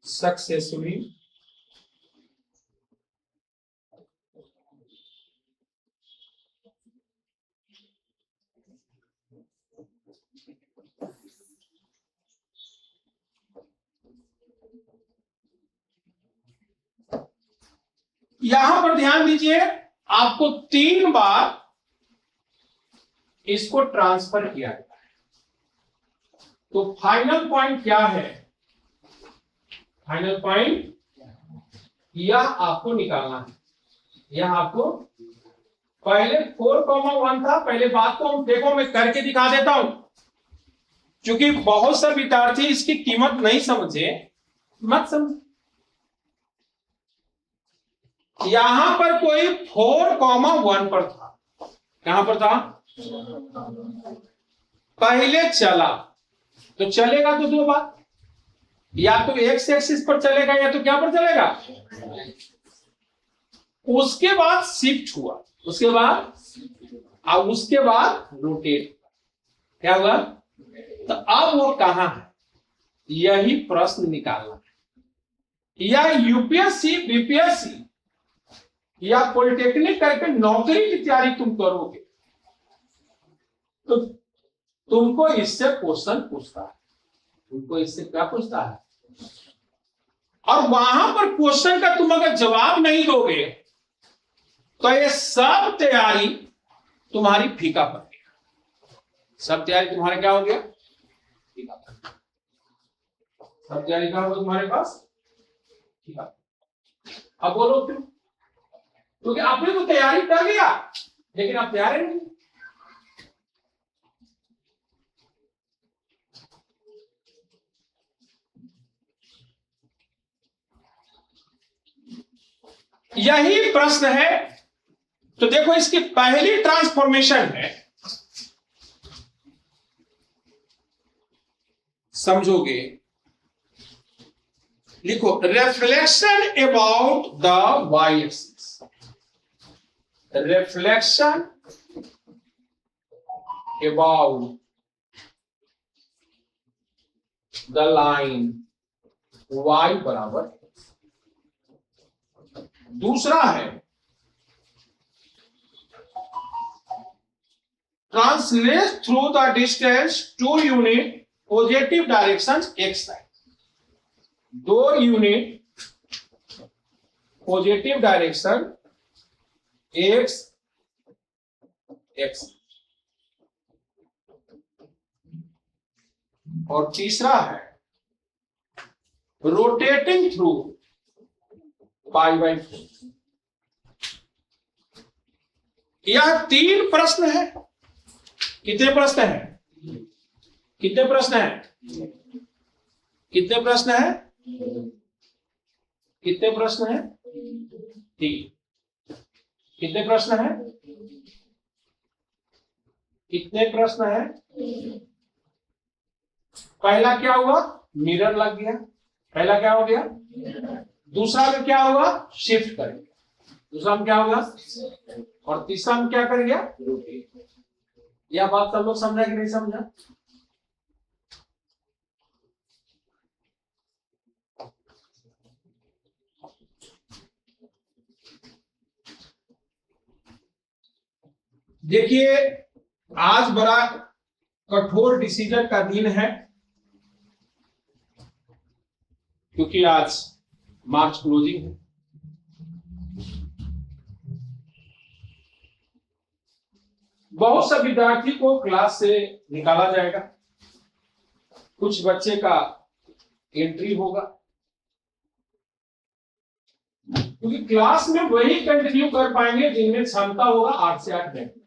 successfully यहां पर ध्यान दीजिए, आपको 3 बार इसको ट्रांसफर किया गया है। तो फाइनल पॉइंट क्या है? फाइनल पॉइंट यह आपको निकालना है। यह आपको पहले 4,1 था। पहले बात को हम देखो, मैं करके दिखा देता हूं, क्योंकि बहुत से विद्यार्थी इसकी कीमत नहीं समझे, मत समझ। यहां पर कोई 4,1 पर था। कहां पर था? पहले चला तो चलेगा तो 2 बार, या तो एक्स एक्सिस पर चलेगा या तो क्या पर चलेगा। उसके बाद शिफ्ट हुआ, उसके बाद रोटेट, क्या हुआ? तो अब वो कहां है, यही प्रश्न निकालना है। या यूपीएससी, बीपीएससी या पॉलिटेक्निक करके नौकरी की तैयारी तुम करोगे तो तुमको इससे क्वेश्चन पूछता है, तुमको इससे क्या पूछता है, और वहां पर क्वेश्चन का तुम अगर जवाब नहीं दोगे तो ये सब तैयारी तुम्हारी फीका पड़ गई। सब तैयारी तुम्हारे क्या हो गया? फीका पड़ गया। सब तैयारी क्या होगा तुम्हारे पास? फीका। अब बोलो क्यों? क्योंकि आपने तो तैयारी कर लिया, लेकिन आप तैयार नहीं। यही प्रश्न है। तो देखो, इसकी पहली ट्रांसफॉर्मेशन है, समझोगे? लिखो, reflection about the Y axis. Reflection about the line y बराबर। दूसरा है translate through the distance 2 unit positive direction x side. 2 unit positive direction x और तीसरा है रोटेटिंग थ्रू π/4। यह 3 प्रश्न है। कितने प्रश्न है? कितने प्रश्न है? कितने प्रश्न है? कितने प्रश्न है? 3। कितने प्रश्न है? कितने प्रश्न है? पहला क्या हुआ? मिरर लग गया। पहला क्या हो गया? दूसरा में क्या हुआ? शिफ्ट करेंगे। दूसरा में क्या होगा? और तीसरा में क्या करेंगे? यह बात सब लोग समझा कि नहीं समझा? देखिए, आज बड़ा कठोर डिसीजन का दिन है, क्योंकि आज मार्च क्लोजिंग है। बहुत से विद्यार्थी को क्लास से निकाला जाएगा, कुछ बच्चे का एंट्री होगा, क्योंकि क्लास में वही कंटिन्यू कर पाएंगे जिनमें क्षमता होगा 8 से 8 घंटे।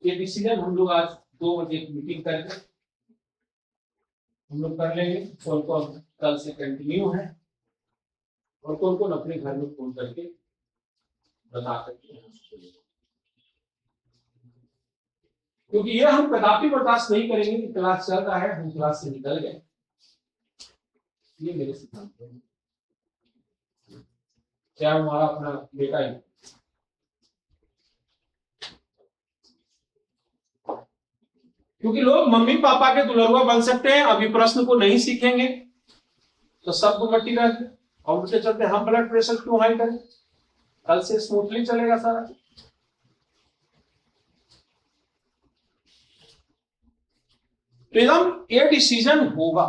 ये डिसीजन हम लोग आज 2 बजे मीटिंग करके हम लोग कर लेंगे। कौन कौन कल से कंटिन्यू है और कौन कौन अपने घर में फोन करके बता सकते हैं, क्योंकि ये हम कदापि बर्दाश्त नहीं करेंगे कि क्लास चल रहा है, हम क्लास से निकल गए। ये मेरे सिद्धांत है, चाहे हमारा अपना बेटा ही। क्योंकि लोग मम्मी पापा के दुल्हरुआ बन सकते हैं, अभी प्रश्न को नहीं सीखेंगे तो सब मट्टी रह गए, और उसके चलते हम ब्लड प्रेशर क्यों हाई करें? कल से स्मूथली चलेगा सारा। तो एकदम ये डिसीजन होगा।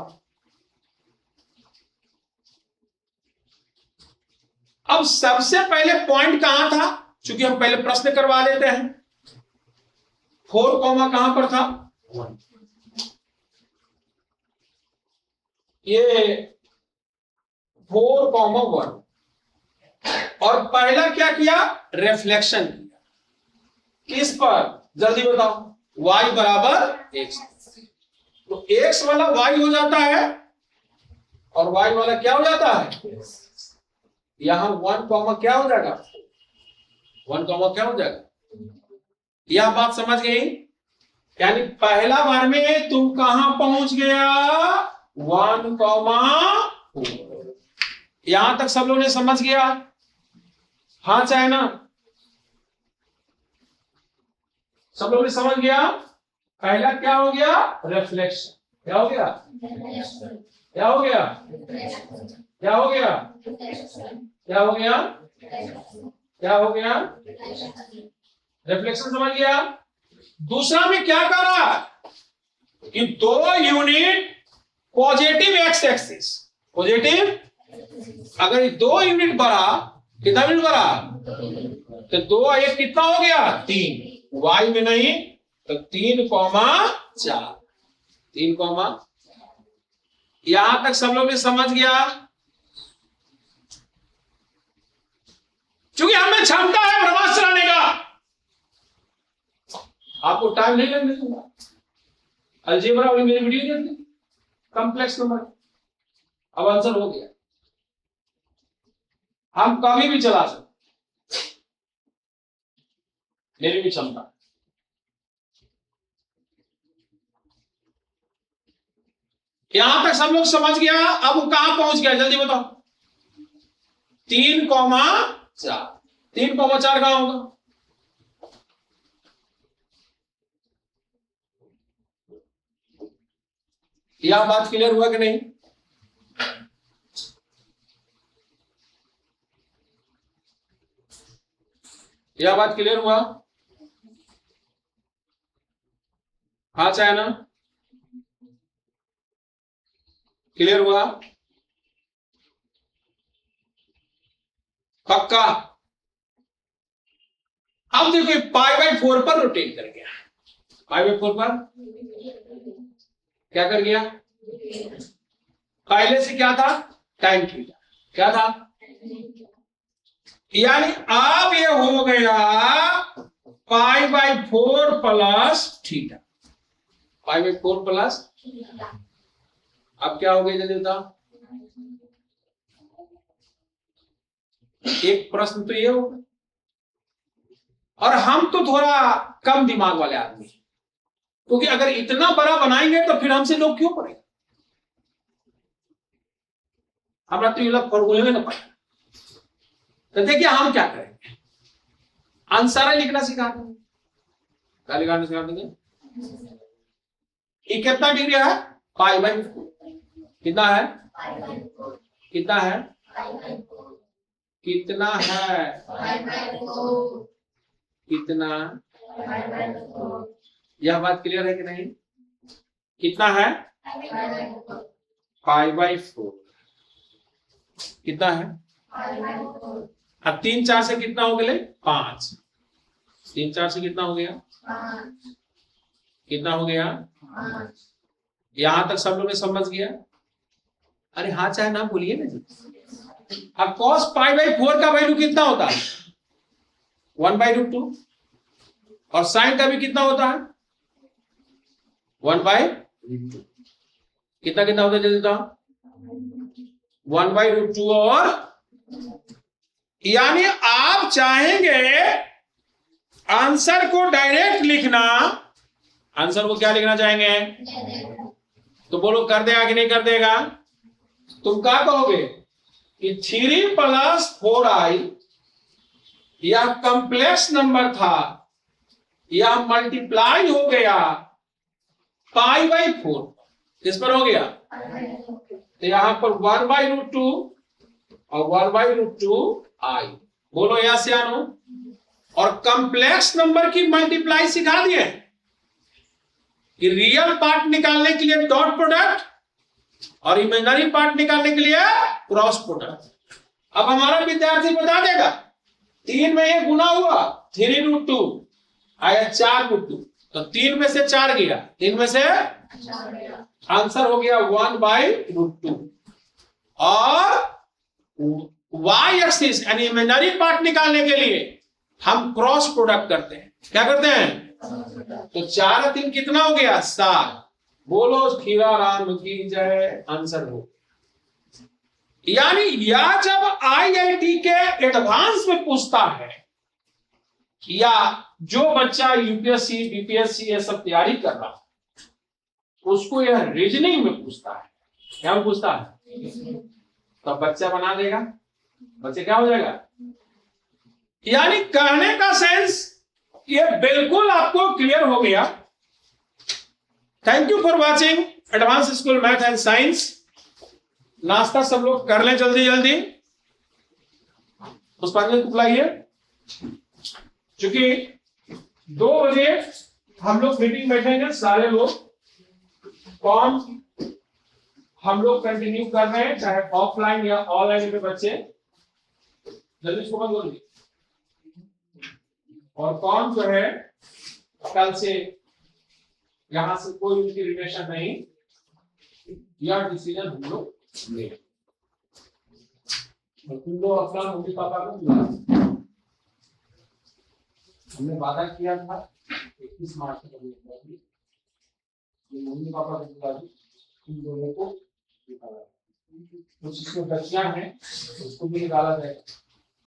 अब सबसे पहले पॉइंट कहां था? क्योंकि हम पहले प्रश्न करवा लेते हैं। 4 कॉमा कहां पर था? 1। ये 4 कॉमा 1। और पहला क्या किया? रिफ्लेक्शन किया। किस पर? जल्दी बताओ। y बराबर x। तो x वाला y हो जाता है और y वाला क्या हो जाता है? यहां 1 कॉमा क्या हो जाएगा? 1 कॉमा क्या हो जाएगा? यह बात समझ गई? यानी पहला बार में तुम कहां पहुंच गया? 1 कॉमा 4। यहां तक सब लोग ने समझ गया? हाँ चाहे ना? सब लोग ने समझ गया? पहला क्या हो गया? रिफ्लेक्शन। क्या हो गया? क्या हो गया? क्या हो गया? क्या हो गया? क्या हो गया? रिफ्लेक्शन समझ गया? दूसरा में क्या कर रहा है कि 2 unit positive x axis, positive, अगर 2 यूनिट बढ़ा, कितना यूनिट बढ़ा? तो 2 1 कितना हो गया? 3। y में नहीं तो 3 कॉमा 4। 3 कॉमा। यहां तक सब लोग ने समझ गया? क्योंकि हमें क्षमता है प्रवास चलाने का। आपको टाइम नहीं लगने दूंगा। अलजेब्रा वाली मेरी वीडियो देखते, कॉम्प्लेक्स नंबर। अब आंसर हो गया, हम कभी भी चला सकते, मेरी भी क्षमता। यहां तक सब लोग समझ गया? अब वो कहां पहुंच गया जल्दी बताओ? 3 कॉमा 4। 3 कॉमा 4 कहां होगा? यह बात क्लियर हुआ कि नहीं? यह बात क्लियर हुआ? हाँ चाहे ना? क्लियर हुआ? पक्का? अब देखो पाई बाई 4 पर रोटेट कर गया, पाई बाई 4 पर क्या कर गया, पहले से क्या था टाइम थीटा, क्या था, यानी अब ये हो गया pi by 4 plus theta, pi by 4 plus, अब क्या हो गया जल्दी बताओ, एक प्रश्न तो ये होगा, और हम तो थोड़ा कम दिमाग वाले आदमी, क्योंकि अगर इतना बड़ा बनाएंगे तो फिर हमसे लोग क्यों पढ़ेंगे, हमारा तो ये लोग फॉर्मूले में ना पढ़े। तो देखिए हम क्या करेंगे, आंसर लिखना सिखा देंगे, क्या लिखना सिखा देंगे, ये कितना डिग्री है, पाई बाई, कितना है, कितना है, कितना है, कितना, यह बात क्लियर है कि नहीं, कितना है, पाई बाई 4, कितना है, अब 3 4 से कितना हो गया, 5, 3 4 से कितना हो गया, कितना हो गया, यहां तक सब लोग ने समझ गया, अरे हाँ चाहे ना बोलिए ना जी। अब कॉस पाई बाई 4 का वैल्यू कितना होता है, 1/√2, और साइन का भी कितना होता है, 1/√2, कितना कितना होता है जल्दी बताओ, 1/√2, और यानी आप चाहेंगे आंसर को डायरेक्ट लिखना, आंसर को क्या लिखना चाहेंगे, तो बोलो कर देगा कि नहीं कर देगा, तुम क्या कहोगे कि 3 + 4i यह कॉम्प्लेक्स नंबर था, यह मल्टीप्लाई हो गया पाई बाई 4, किस पर हो गया, तो यहां पर 1/√2 और 1/√2i, बोलो यस या नो, और कॉम्प्लेक्स नंबर की मल्टीप्लाई सिखा दिए कि रियल पार्ट निकालने के लिए डॉट प्रोडक्ट और इमेजिनरी पार्ट निकालने के लिए क्रॉस प्रोडक्ट। अब हमारा विद्यार्थी बता देगा 3 में 1 गुना हुआ 3√2 आया 4√2, तो 3 में से 4 गया, 3 में से आंसर हो गया 1/√2, और y एक्सिस यानी इमेजिनरी पार्ट निकालने के लिए हम क्रॉस प्रोडक्ट करते हैं, क्या करते हैं, तो 4 और 3 कितना हो गया, 7, बोलो खीरा राम की जय, आंसर हो। यानी या जब IIT के एडवांस में पूछता है, या जो बच्चा यूपीएससी बीपीएससी ये सब तैयारी कर रहा है उसको यह रीजनिंग में पूछता है, क्या पूछता है, तो बच्चा बना देगा, बच्चे क्या हो जाएगा, यानी कहने का सेंस ये बिल्कुल आपको क्लियर हो गया। Thank you for watching advance school math and science. नाश्ता सब लोग कर लें जल्दी जल्दी, पुष्पांजलि को बुलाइए, क्योंकि 2 बजे हम लोग मीटिंग बैठेंगे सारे लोग, कौन हम लोग कंटिन्यू कर रहे हैं चाहे ऑफलाइन या ऑनलाइन में बच्चे, जल्दी सुबह बोलिए, और कौन जो है कल से यहां से कोई उनकी रिलेशन नहीं, यह डिसीजन हम लोग ले, तुम लोग अपना मम्मी पापा को बुला, हमने वादा किया था 21 मार्च को मम्मी पापा को बुला दी, इन दोनों को निकाला, कुछ इसमें बच्चियां हैं उसको भी निकाला जाएगा।